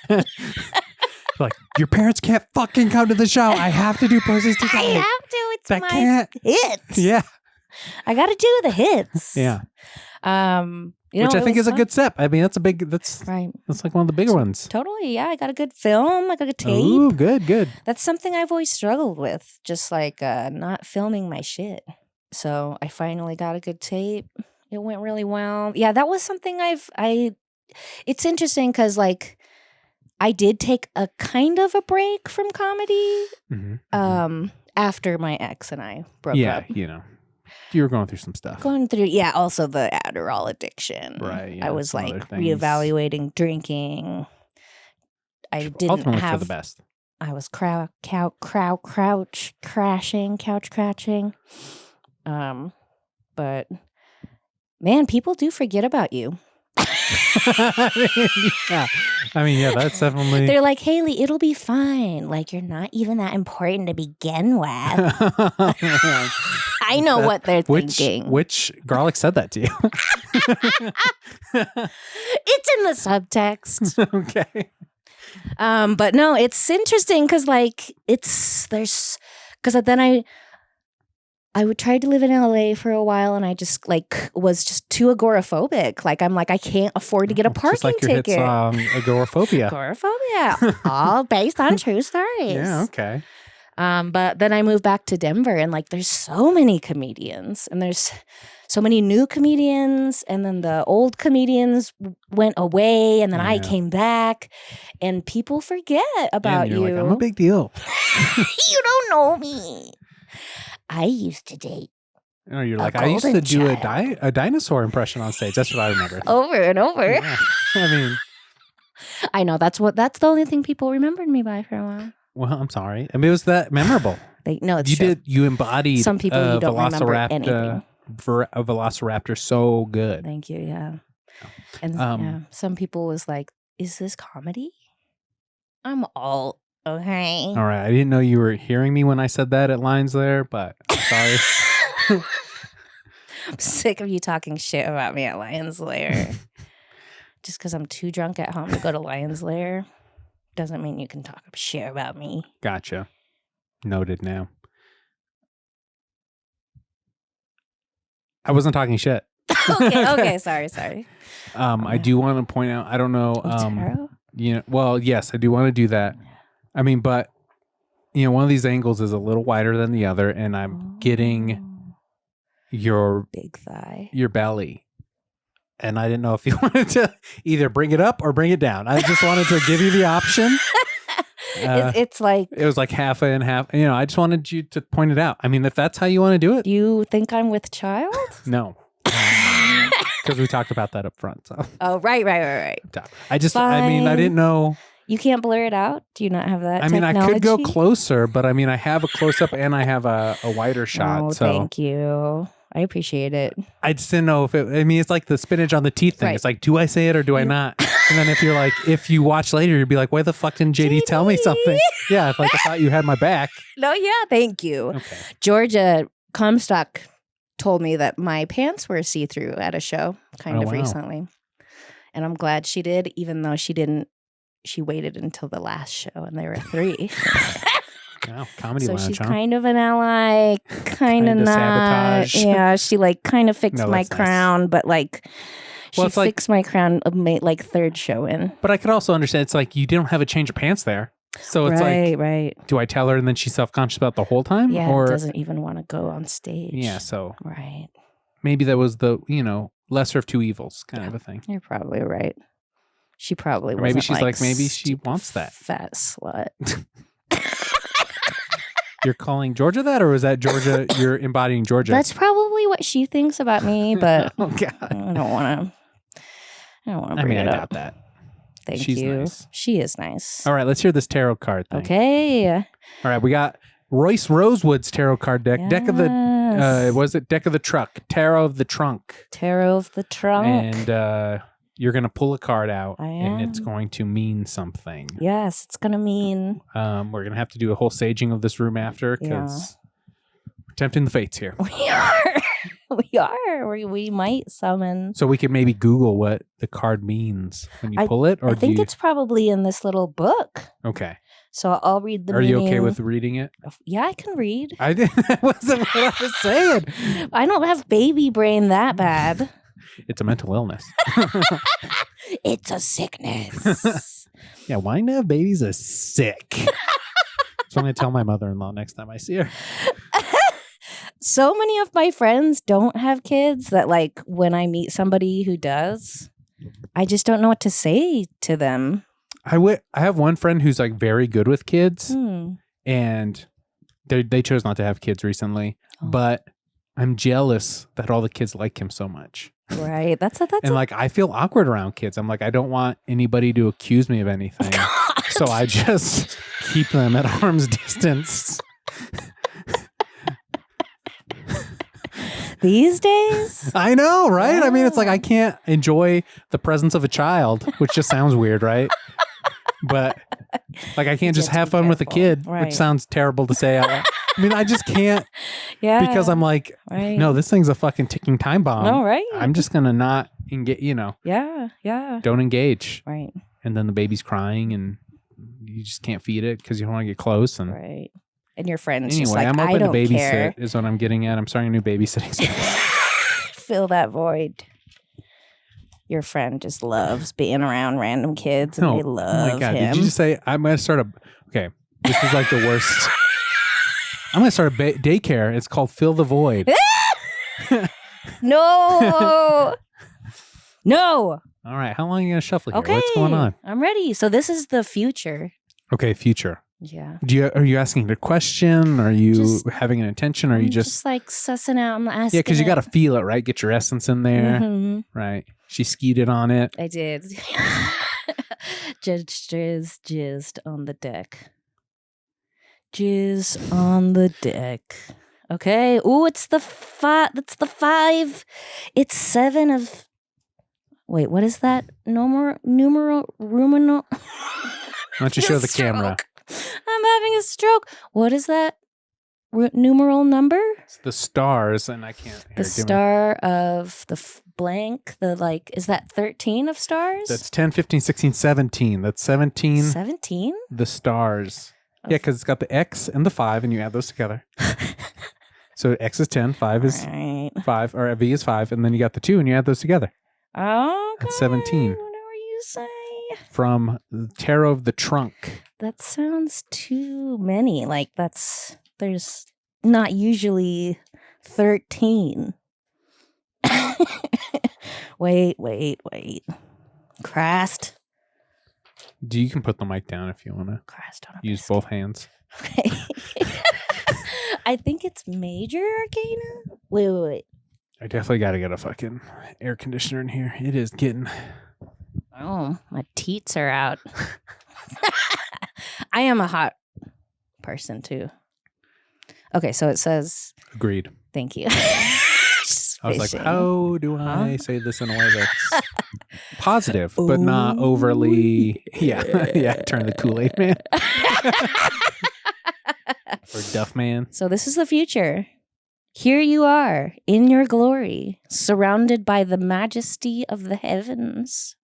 Like, your parents can't fucking come to the show. I have to do Pussies I Today. have to. It's I my can't. hits. Yeah. I got to do the hits. Yeah. You know, which I think is fun. a good step. I mean, that's right. That's like one of the bigger ones. Totally. Yeah. I got a good film. I got a good tape. Ooh, good. That's something I've always struggled with, just like not filming my shit. So I finally got a good tape. It went really well. Yeah, that was something it's interesting because like I did take a kind of a break from comedy after my ex and I broke up. Yeah, you know. You were going through some stuff. Also the Adderall addiction. Right. Yeah, I was like reevaluating drinking. I didn't ultimately have for the best. I was couch crashing. But man, people do forget about you. Yeah. I mean, yeah, that's definitely. They're like, Haley, it'll be fine. Like, you're not even that important to begin with. I know what they're thinking. Which garlic said that to you? It's in the subtext. Okay. But no, it's interesting because like because then I would try to live in LA for a while and I just like was just too agoraphobic. Like I'm like, I can't afford to get a parking just like your ticket. hit song, Agoraphobia. Agoraphobia. All based on true stories. Yeah, okay. But then I moved back to Denver and like there's so many comedians and there's so many new comedians and then the old comedians went away and then I came back and people forget about you. Like, I'm a big deal. You don't know me. I used to date. No, you're like, I used to do a dinosaur impression on stage. That's what I remember. Over and over. Yeah. I mean, I know that's the only thing people remembered me by for a while. Well, I'm sorry. I mean, it was that memorable. It's you true. You embodied some people you don't remember anything. A velociraptor so good. Thank you. Yeah. And some people was like, "Is this comedy?" I'm all okay. All right. I didn't know you were hearing me when I said that at Lions Lair, but I'm sorry. I'm sick of you talking shit about me at Lions Lair. Just because I'm too drunk at home to go to Lions Lair doesn't mean you can talk shit about me. Gotcha. Noted now. I wasn't talking shit. Okay. Sorry. I do want to point out, I don't know. Well, yes, I do want to do that. I mean, but, one of these angles is a little wider than the other, and I'm getting your big thigh, your belly. And I didn't know if you wanted to either bring it up or bring it down. I just wanted to give you the option. It's like it was like half and half. I just wanted you to point it out. I mean, if that's how you want to do it. You think I'm with child? No. Because we talked about that up front. So. Oh, right. I didn't know. You can't blur it out? Do you not have that technology? I could go closer, but I have a close-up and I have a wider shot. Oh, so. Thank you. I appreciate it. I just didn't know if it's like the spinach on the teeth thing. Right. It's like, do I say it or do I not? And then if you watch later, you'd be like, why the fuck didn't JD tell me something? Yeah, I thought you had my back. No, yeah, thank you. Okay. Georgia Comstock told me that my pants were see-through at a show recently. And I'm glad she did, even though she didn't. She waited until the last show and there were 3. Wow, comedy so lounge, she's huh? kind of an ally, kind of not. Sabotage. Yeah, she kind of fixed my crown, nice. But she fixed my crown third show in. But I could also understand it's like you didn't have a change of pants there. So it's right. Do I tell her and then she's self-conscious about the whole time? Yeah, or doesn't even want to go on stage. Yeah, so right. Maybe that was the, lesser of two evils kind of a thing. You're probably right. She probably wasn't maybe she's maybe she wants that. Fat slut. You're calling Georgia that, or is that Georgia? You're embodying Georgia. That's probably what she thinks about me, but oh God, I don't want to. I doubt that. Thank you. Nice. She is nice. All right, let's hear this tarot card thing. Okay. All right, we got Royce Rosewood's tarot card deck. Yes. Was it Deck of the Truck? Tarot of the Trunk. Tarot of the Trunk. And you're going to pull a card out, I and am. it's going to mean something. Yes, it's going to mean... We're going to have to do a whole saging of this room after, because we're tempting the fates here. We are. We are. We might summon... So we could maybe Google what the card means when you pull it? Or I think it's probably in this little book. Okay. So I'll read the Are meaning. you okay with reading it? Yeah, I can read. I didn't. That wasn't what I was saying. I don't have baby brain that bad. It's a mental illness. It's a sickness. Yeah, why not babies are sick? That's what I'm going to tell my mother-in-law next time I see her. So many of my friends don't have kids that, like, when I meet somebody who does, I just don't know what to say to them. I have one friend who's like very good with kids, and they chose not to have kids recently, but I'm jealous that all the kids like him so much. Right. And like, I feel awkward around kids. I'm like, I don't want anybody to accuse me of anything. So I just keep them at arm's distance. These days? I know, right? Yeah. I mean, it's like I can't enjoy the presence of a child, which just sounds weird, right? But like, I can't just have fun with a kid, which sounds terrible to say out loud. I mean, I just can't. Yeah. Because I'm like, no, this thing's a fucking ticking time bomb. No, right? I'm just going to not engage, Yeah. Don't engage. Right. And then the baby's crying and you just can't feed it because you don't want to get close. And right. And your friend's anyway, just like, I'm I open don't to babysit care. Is what I'm getting at. I'm starting a new babysitting service. Fill that void. Your friend just loves being around random kids, and they love oh my God, him. Did you just say I'm going to start okay, this is like the worst. I'm going to start a daycare. It's called Fill the Void. No. No. All right, how long are you going to shuffle here? Okay. What's going on? I'm ready. So this is the future. Okay, future. Yeah. Are you asking a question? Are you having an intention? Or are you just like sussing out? I'm asking. Yeah, because you got to feel it, right? Get your essence in there, right? She skeeted on it. I did. Judge Driz jizzed on the deck. Jizz on the deck. Okay. Ooh, it's the 5. That's the 5. It's 7 of. Wait, what is that? Numeral. Why don't you show the camera? I'm having a stroke. What is that? Numeral number? It's the stars, and I can't. The star of the blank. Is that 13 of stars? That's 10, 15, 16, 17. That's 17. 17? The stars. Yeah, because it's got the X and the 5, and you add those together. So X is 10, 5 is 5, or V is 5, and then you got the 2, and you add those together. Oh, that's 17. Whatever you say. From the Tarot of the Trunk. That sounds too many. Like there's not usually 13. Wait. Christ. You can put the mic down if you want to. Use both hands. Okay. I think it's major arcana. Wait. I definitely got to get a fucking air conditioner in here. It is getting. Oh, my teats are out. I am a hot person too. Okay, so it says. Agreed. Thank you. I was like, how do I say this in a way that's positive, but not overly. Yeah. Turn the Kool-Aid man. Or Duff man. So this is the future. Here you are in your glory, surrounded by the majesty of the heavens.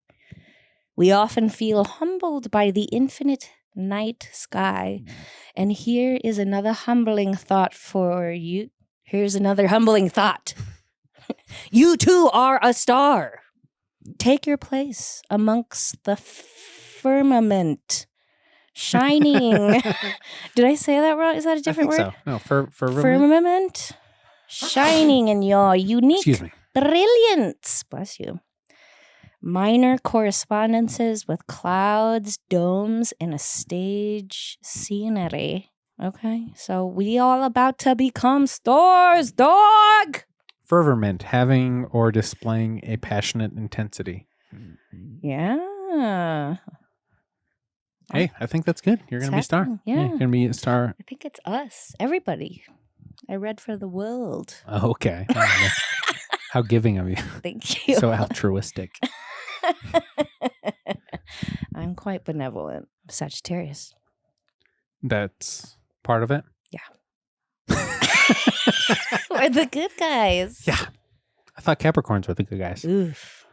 We often feel humbled by the infinite night sky. And here is another humbling thought for you. Here's another humbling thought. You too are a star. Take your place amongst the firmament, shining. Did I say that wrong? Is that a different word? So. No, firmament. Shining in your unique brilliance. Bless you. Minor correspondences with clouds, domes, and a stage scenery. Okay, so we all about to become stars, dog. Fervent, having or displaying a passionate intensity. Yeah. Hey, I think that's good. You're going to be a star. Yeah. You're going to be a star. I think it's us. Everybody. I read for the world. Oh, okay. How giving of you. Thank you. So altruistic. I'm quite benevolent. Sagittarius. That's part of it? We're the good guys. Yeah. I thought Capricorns were the good guys. Oof.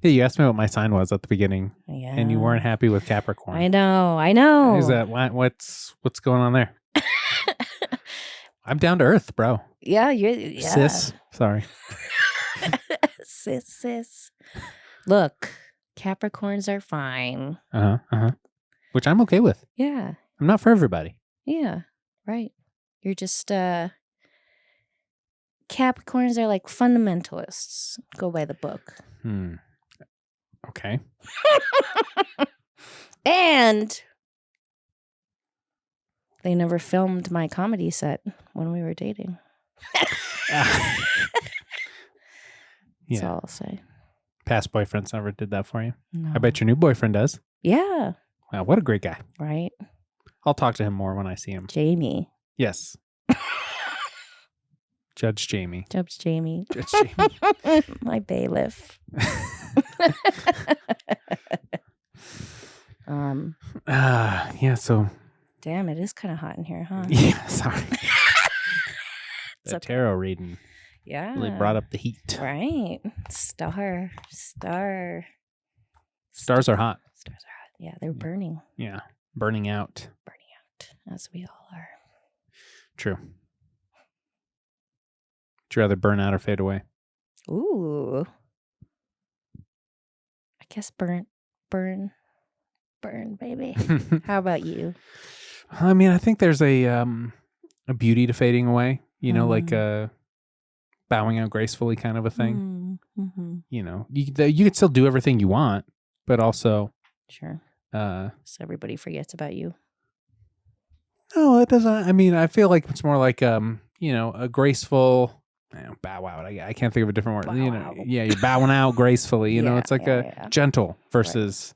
Yeah, you asked me what my sign was at the beginning, Yeah. and you weren't happy with Capricorn. I know. Is that what's going on there? I'm down to earth, bro. Yeah, Sis. Sorry. sis. Look, Capricorns are fine. Which I'm okay with. Yeah. I'm not for everybody. Yeah. Right. You're just Capricorns are like fundamentalists. Go by the book. Okay. And they never filmed my comedy set when we were dating. That's all I'll say. Past boyfriends never did that for you. No. I bet your new boyfriend does. Yeah. Wow, what a great guy. Right. I'll talk to him more when I see him. Jamie. Yes. Judge Jamie. Judge Jamie. Judge Jamie. My bailiff. Yeah, so. Damn, it is kind of hot in here, huh? Yeah, sorry. The okay. tarot reading Yeah. really brought up the heat. Right. Star. Stars are hot. Stars are hot. Yeah, they're burning. Yeah, burning out. Burning out, as we all are. True. Would you rather burn out or fade away? Ooh. I guess burn, baby. How about you? I mean, I think there's a beauty to fading away. You know, like bowing out gracefully kind of a thing. Mm-hmm. You know, you can still do everything you want, but also... Sure. So everybody forgets about you. No, it doesn't. I mean, I feel like it's more like, you know, a graceful... bow out. I can't think of a different word. You know, yeah, you're bowing out gracefully. You know, it's like a gentle versus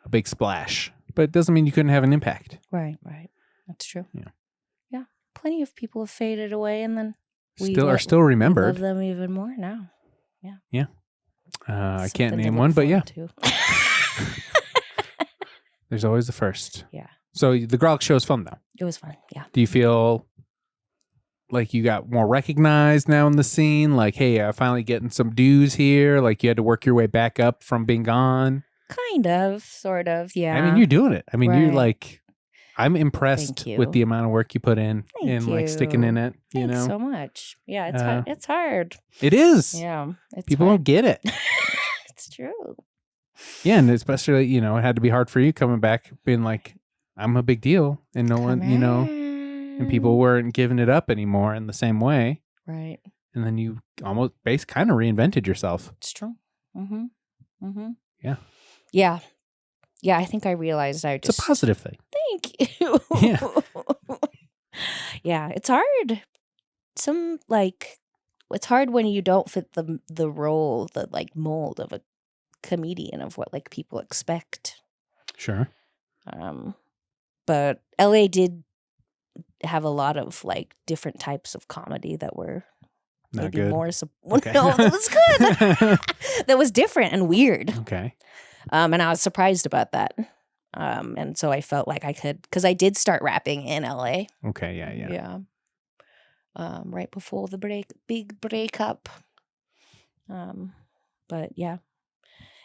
a big splash. But it doesn't mean you couldn't have an impact. Right. That's true. Yeah. Plenty of people have faded away, and then are still remembered. We love them even more now. Yeah. I can't name one, but yeah. There's always the first. Yeah. So the Grolix show is fun, though. It was fun. Yeah. Do you feel like you got more recognized now in the scene? Like, hey, finally getting some dues here. Like you had to work your way back up from being gone. Kind of, sort of. Yeah. I mean, you're doing it. I mean, Right. you're like, I'm impressed with the amount of work you put in and like sticking in it. You Thanks know, so much. Yeah, it's hard. It's hard. It is. Yeah, it's People hard. don't get it. It's true. Yeah, and especially, you know, it had to be hard for you coming back, being like, I'm a big deal, and no one, you know, and people weren't giving it up anymore in the same way. Right. And then you almost kind of reinvented yourself. It's true. Mm-hmm. Yeah. Yeah. Yeah, I think I realized I just... It's a positive thing. Thank you. Yeah. Yeah, it's hard. It's hard when you don't fit the role, the like mold of a comedian of what like people expect. Sure. But LA did have a lot of like different types of comedy that were Not maybe good. more... Okay. No, that was good. That was different and weird. Okay. And I was surprised about that. And so I felt like I could, because I did start rapping in LA. Okay. Yeah. Right before the big breakup. But yeah,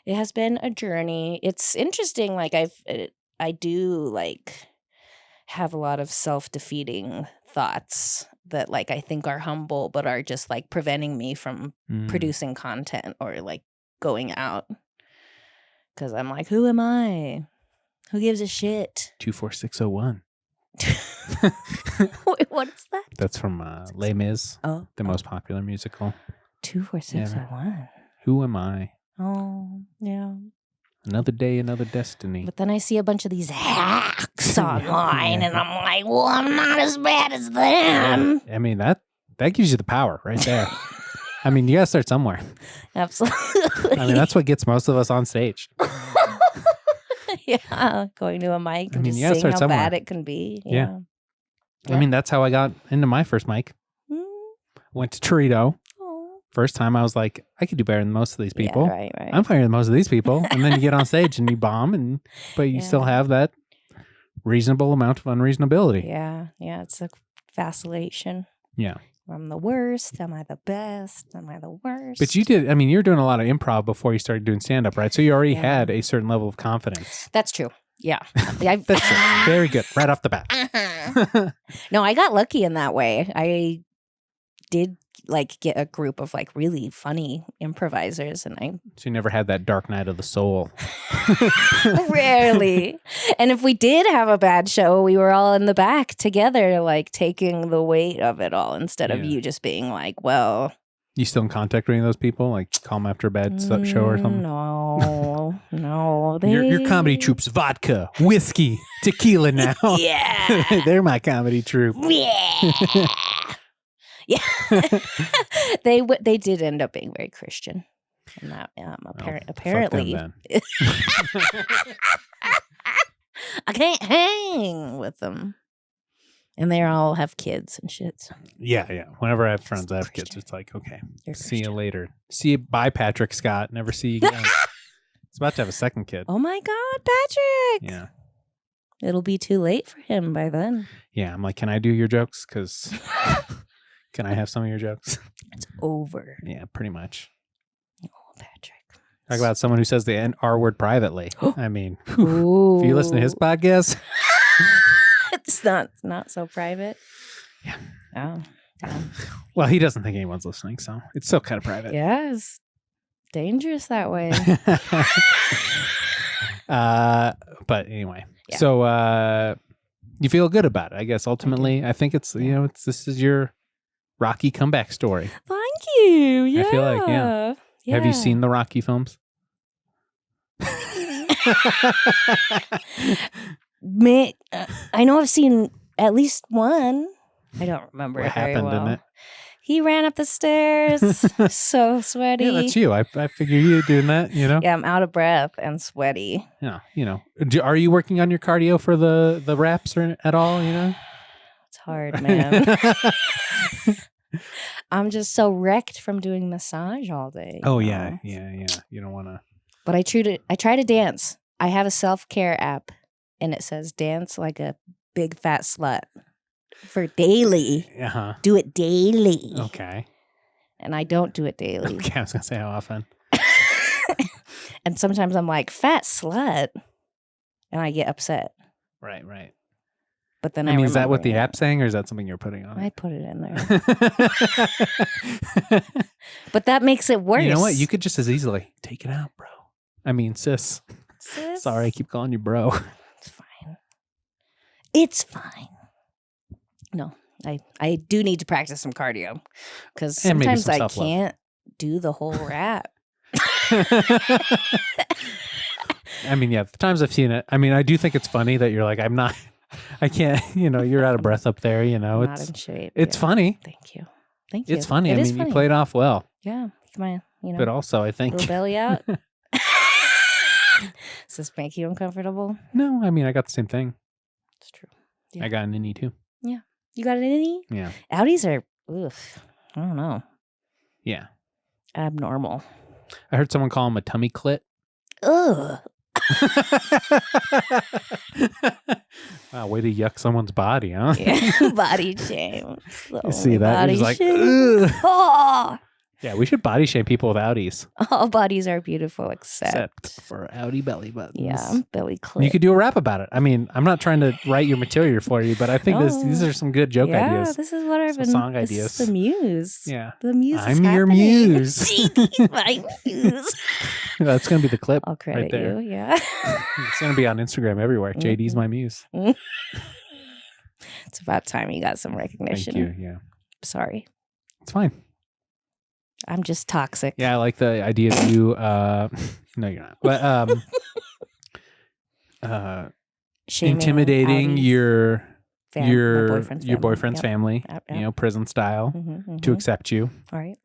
it has been a journey. It's interesting. Like I do like have a lot of self-defeating thoughts that like I think are humble, but are just like preventing me from producing content or like going out. Because I'm like, who am I? Who gives a shit? 24601. Wait, what's that? That's from Les Mis, the most popular musical. 24601. Who am I? Oh, yeah. Another day, another destiny. But then I see a bunch of these hacks online, and I'm like, well, I'm not as bad as them. I mean, that gives you the power right there. I mean, you got to start somewhere. Absolutely. I mean, that's what gets most of us on stage. Yeah, going to a mic and just you gotta seeing start how somewhere. bad it can be. Yeah. I mean, that's how I got into my first mic. Went to Torito. First time I was like, I could do better than most of these people. Yeah, right. I'm funnier than most of these people. And then you get on stage and you bomb, but you still have that reasonable amount of unreasonability. Yeah. It's a vacillation. Yeah. I'm the worst. Am I the best? Am I the worst? But you were doing a lot of improv before you started doing stand-up, right? So you already had a certain level of confidence. That's true. Yeah. That's true. Very good. Right off the bat. No, I got lucky in that way. I did get a group of really funny improvisers, and So you never had that dark night of the soul. Rarely. And if we did have a bad show, we were all in the back together, taking the weight of it all instead of you just being well. You still in contact with any of those people? Call them after a bad show or something? No. Your comedy troupe's vodka, whiskey, tequila now. Yeah. They're my comedy troupe. Yeah. Yeah. They did end up being very Christian. And that apparently I can't hang with them. And they all have kids and shit. So. Yeah. Whenever I have friends that have kids, it's okay. See you later. See you. Bye, Patrick Scott. Never see you again. It's about to have a second kid. Oh my God, Patrick. Yeah. It'll be too late for him by then. Yeah. I'm like, can I do your jokes? Because can I have some of your jokes? It's over. Yeah, pretty much. Oh, Patrick. Talk about someone who says the R word privately. I mean, if you listen to his podcast. It's not so private. Yeah. Oh. Damn. Well, he doesn't think anyone's listening, so it's still kind of private. Yeah, it's dangerous that way. But anyway, so you feel good about it, I guess. Ultimately, I think it's this is your Rocky comeback story. Thank you. Yeah. I feel like yeah. Have you seen the Rocky films? I know I've seen at least one. I don't remember what it very happened well. in it. He ran up the stairs, so sweaty. Yeah, that's you. I figure you doing that, Yeah, I'm out of breath and sweaty. Yeah, are you working on your cardio for the reps or at all? It's hard, man. I'm just so wrecked from doing massage all day. Oh yeah. You don't want to. But I try to dance. I have a self-care app, and it says dance like a big fat slut for daily. Do it daily. Okay. And I don't do it daily. Okay, I was gonna say how often. And sometimes I'm like, fat slut, and I get upset. Right. But then is that what the app's saying, or is that something you're putting on? I put it in there. But that makes it worse. You know what? You could just as easily take it out, bro. I mean, sis. Sorry, I keep calling you bro. It's fine. No, I do need to practice some cardio because sometimes I can't do the whole rap. I mean, the times I've seen it, I do think it's funny that you're like, I can't, you're out of breath up there, Not in shape. It's funny. Thank you. It's funny. It is you funny. played off well. Yeah. Come on, But also, I think. Little belly out. Does this make you uncomfortable? No, I got the same thing. It's true. Yeah. I got an innie too. Yeah. You got an innie? Yeah. Outies are, I don't know. Yeah. Abnormal. I heard someone call them a tummy clit. Ugh. Wow, way to yuck someone's body, huh? Yeah. Body shame. You see that? He's like, oh. Yeah, we should body shame people with outies. All bodies are beautiful except for outie belly buttons. Yeah, belly clit. You could do a rap about it. I'm not trying to write your material for you, but I think these are some good joke ideas. Yeah, this is what I've been. Song ideas. This is the muse. Yeah, the muse. I'm your muse. My muse. That's gonna be the clip. I'll credit right there. you. Yeah, it's gonna be on Instagram everywhere. JD's my muse. It's about time you got some recognition. Thank you. Yeah. Sorry. It's fine. I'm just toxic. Yeah, I like the idea of you. No, you're not. But intimidating your boyfriend's family. Yep. Prison style, to accept you. All right.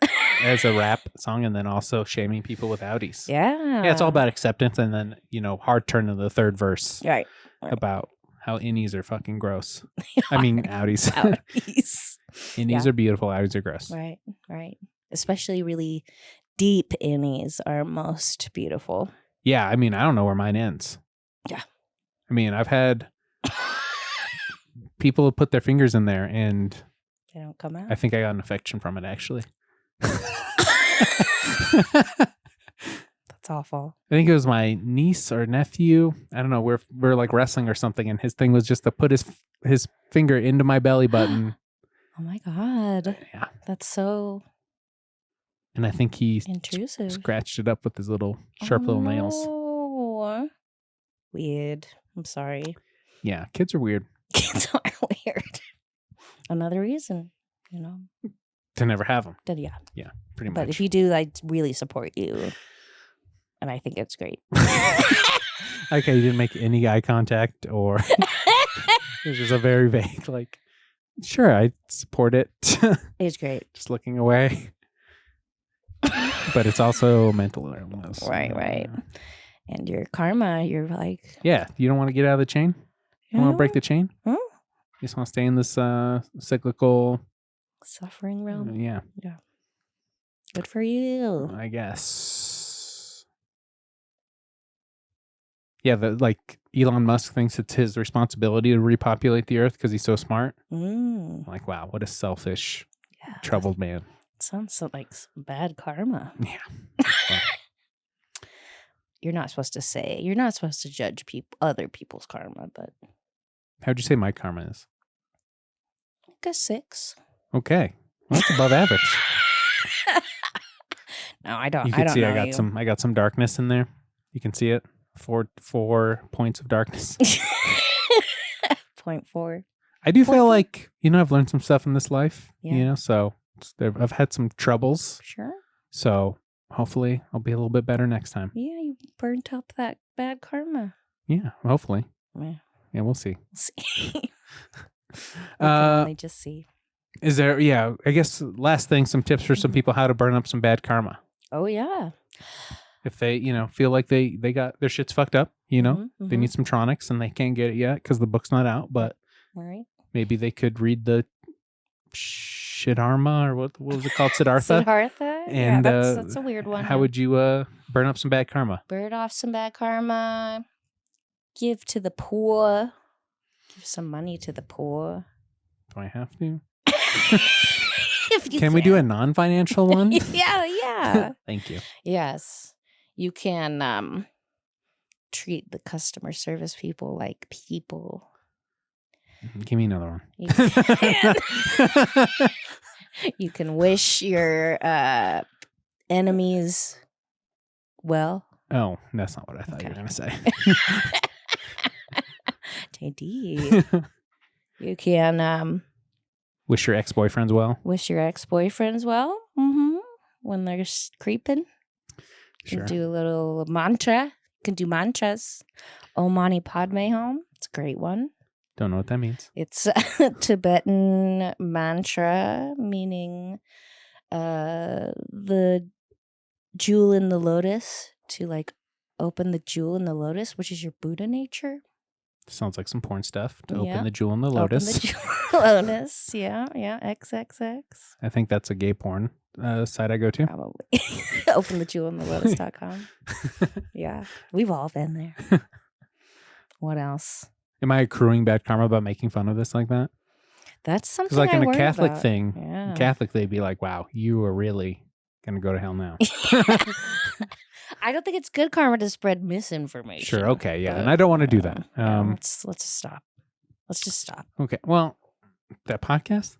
As a rap song, and then also shaming people with outies. Yeah. Yeah, it's all about acceptance, and then hard turn to the third verse. Right. About how innies are fucking gross. I mean, outies. Outies. Innies are beautiful. Outies are gross. Right, right. Especially really deep innies are most beautiful. Yeah, I mean, I don't know where mine ends. Yeah. I mean, I've had people put their fingers in there and they don't come out. I think I got an infection from it, actually. That's awful. I think it was my niece or nephew. I don't know. We're like wrestling or something, and his thing was just to put his finger into my belly button. Oh my God. Yeah. That's so And I think he intrusive. Scratched it up with his little sharp little nails. Oh, weird. I'm sorry. Yeah, kids are weird. Kids are weird. Another reason, to never have them. Yeah. Yeah, pretty much. But if you do, I really support you. And I think it's great. Okay, you didn't make any eye contact or it was just a very vague, like, sure, I support it. It's great. Just looking away. But it's also mental illness. Right. And your karma, you're like... Yeah, you don't want to get out of the chain? You want to break the chain? Huh? You just want to stay in this cyclical... suffering realm? Yeah. Good for you. I guess. Yeah, like Elon Musk thinks it's his responsibility to repopulate the earth because he's so smart. Like, wow, what a selfish, troubled man. Sounds like some bad karma. Yeah. Well, you're not supposed to judge other people's karma, but... How'd you say my karma is? Like a 6. Okay. Well, that's above average. No, I don't. You can see know I got some darkness in there. You can see it. 4 points of darkness. 0.4. I do feel like, I've learned some stuff in this life. Yeah. So I've had some troubles. Sure. So hopefully I'll be a little bit better next time. Yeah, you burnt up that bad karma. Yeah, hopefully. Yeah, we'll see. We can only just see. Is there, I guess last thing, some tips for some people how to burn up some bad karma. Oh, yeah. If they, feel like they got their shit's fucked up, they need some tonics and they can't get it yet because the book's not out, but right. Maybe they could read the Siddharma or what was it called? Siddhartha? Siddhartha? And, that's a weird one. How would you burn up some bad karma? Burn off some bad karma. Give to the poor. Give some money to the poor. Do I have to? If you can we do a non-financial one? Yeah. Thank you. Yes. You can treat the customer service people like people. Give me another one. You can wish your enemies well. Oh, that's not what I thought you were going to say. JD. You can wish your ex-boyfriends well. Wish your ex-boyfriends well. Mm-hmm. When they're creeping. Sure. You can do a little mantra. You can do mantras. Om Mani Padme Hum. It's a great one. Don't know what that means. It's a Tibetan mantra meaning the jewel in the lotus, to like open the jewel in the lotus, which is your Buddha nature. Sounds like some porn stuff. To open the jewel in the lotus. Open the jewel lotus. Yeah. XXX. I think that's a gay porn site I go to. Probably. Open the jewel in the lotus.com. Yeah. We've all been there. What else? Am I accruing bad karma by making fun of this like that? That's something like in I a Catholic about. thing, Yeah. Catholic, they'd be like, wow, you are really going to go to hell now. I don't think it's good karma to spread misinformation. Sure. Okay. Yeah. And I don't want to do that. Let's just stop. Let's just stop. Okay. Well, that podcast?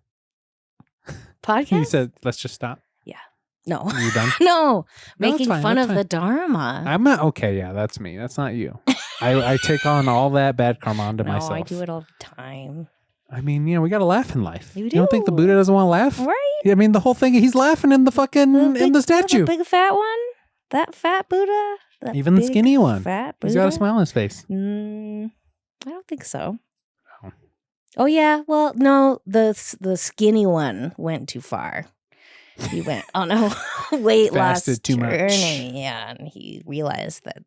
Podcast? You said, let's just stop. Yeah. No. Are you done? No. It's Making fine, fun that's of fine. the Dharma. I'm not. Okay. Yeah. That's me. That's not you. I take on all that bad karma onto No, myself. I do it all the time. I mean, we got to laugh in life. You don't think the Buddha doesn't want to laugh? Right? I mean, the whole thing, he's laughing in the fucking, in the statue. The big fat one? That fat Buddha? That Even the big, skinny one. Fat Buddha? He's got a smile on his face. I don't think so. Oh. Oh, yeah. Well, no, the skinny one went too far. He went on a weight loss Fasted too much. journey. Yeah, and he realized that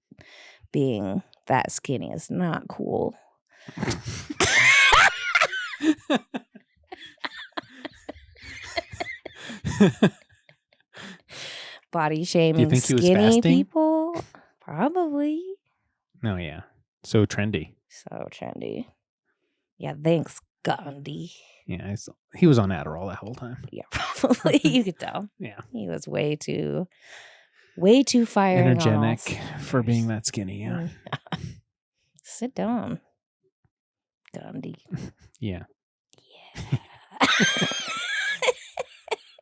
being that skinny is not cool. Body shaming think he was skinny fasting? people? Probably. Oh, yeah. So trendy. So trendy. Yeah, thanks, Gandhi. Yeah, he was on Adderall that whole time. Yeah, probably. You could tell. Yeah. He was way too firing Energetic on all for being cylinders. that skinny, yeah. Sit down, Gandhi. Yeah. Yeah.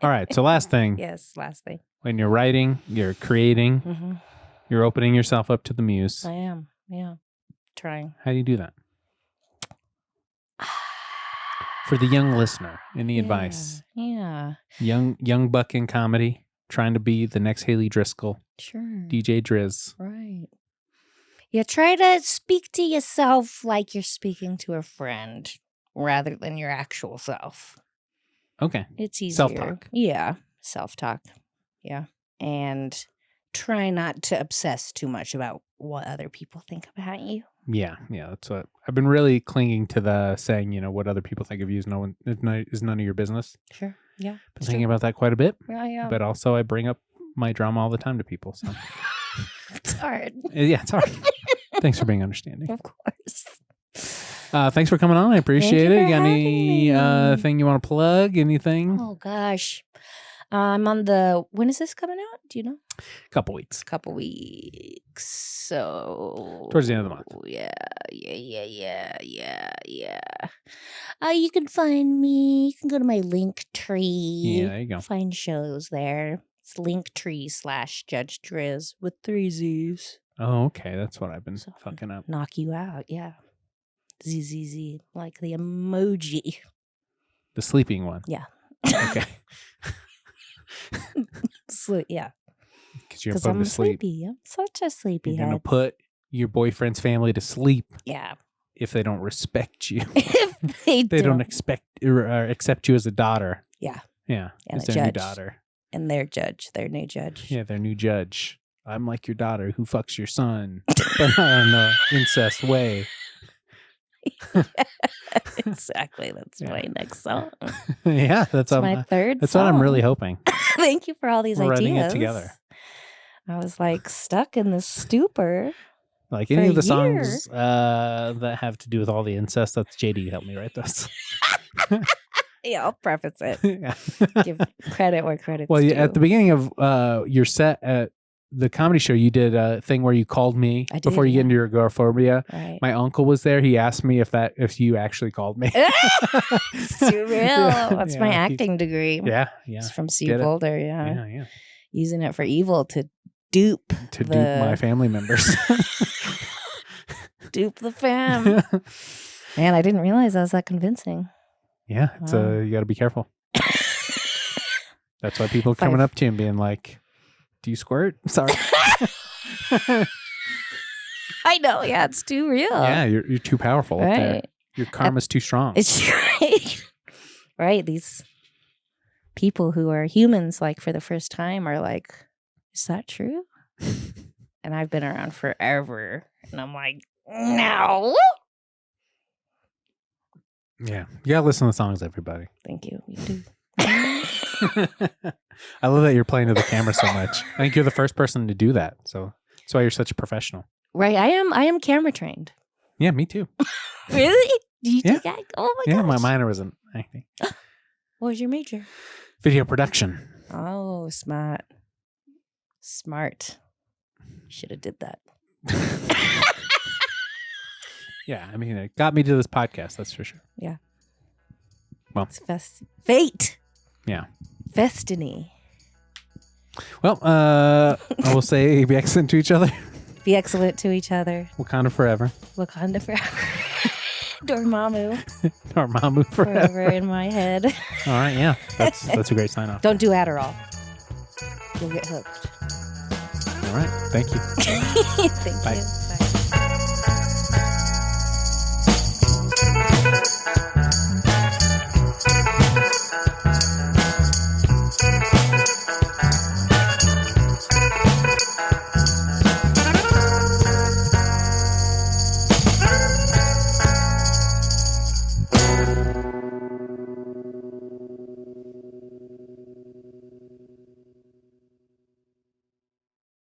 All right, so last thing. Yes, last thing. When you're writing, you're creating, Mm-hmm. you're opening yourself up to the muse. I am. Yeah. Trying. How do you do that? For the young listener, any advice? Yeah. Young buck in comedy, trying to be the next Haley Driscoll, Sure. DJ Driz. Right. Yeah, try to speak to yourself like you're speaking to a friend rather than your actual self. Okay. It's easier. Self-talk. Yeah. Self-talk. Yeah. And try not to obsess too much about what other people think about you. Yeah, that's what I've been really clinging to, the saying, what other people think of you is none of your business. Sure. Yeah. Been thinking about that quite a bit. Yeah. But also I bring up my drama all the time to people. So It's hard. Yeah, it's hard. Thanks for being understanding. Of course. Thanks for coming on. I appreciate you it. for You got any having me. thing you want to plug? Anything? Oh, gosh. I'm on the, when is this coming out? Do you know? Couple weeks. Couple weeks. So Towards the end of the month. Yeah. You can find me. You can go to my link tree. Yeah, there you go. Find shows there. It's linktree/Judge Driz with 3 Z's. Oh, okay. That's what I've been So, fucking up. Knock you out. Yeah. ZZZ. Like the emoji. The sleeping one. Yeah. Okay. Yeah. Because you're Because put I'm to sleep. sleepy. I'm such a sleepy You're going to head. put your boyfriend's family to sleep Yeah. if they don't respect you. If they don't expect or accept you as a daughter. Yeah. Yeah. And As a their new judge. daughter. And their new judge. Yeah, their new judge. I'm like your daughter who fucks your son, but not in an incest way. Exactly. That's my next song. Yeah, that's my third That's song. what I'm really hoping. Thank you for all these We're ideas. writing it together. I was like stuck in this stupor. Like for any of the a year. songs that have to do with all the incest, that's JD helped me write those. Yeah, I'll preface it. Yeah. Give credit where credit's Well, due. at the beginning of your set at the comedy show, you did a thing where you called me I did, before you get into your agoraphobia. Right. My uncle was there. He asked me if you actually called me. It's too real. That's my acting degree. Yeah. It's from Get Steve it. Boulder. Yeah. Yeah. Using it for evil to dupe To dupe my family members. dupe the fam. Man, I didn't realize I was that convincing. Yeah, it's Wow. you got to be careful. That's why people are coming up to you and being like, "Do you squirt?" Sorry. I know. Yeah, it's too real. Yeah, you're too powerful up there. Right. Your karma's too strong. It's right. Right. These people who are humans, like for the first time, are like, "Is that true?" And I've been around forever, and I'm like, "No." Yeah, you gotta listen to the songs, everybody. Thank you. You do. I love that you're playing to the camera so much. I think you're the first person to do that, so that's why you're such a professional. Right. I am camera trained. Yeah, me too. Really? Do you Yeah. think oh my Yeah, gosh. my minor was in acting, What was your major? video production. Oh, smart. Should have did that. Yeah, I mean, it got me to this podcast. That's for sure. Yeah. Well, It's fate. Yeah. Destiny. Well, I will say, be excellent to each other. Be excellent to each other. Wakanda forever. Wakanda forever. Dormammu Dormammu forever. forever in my head. All right, yeah, that's a great sign off. Don't do Adderall. You'll get hooked. All right, thank you. Thank Bye. you.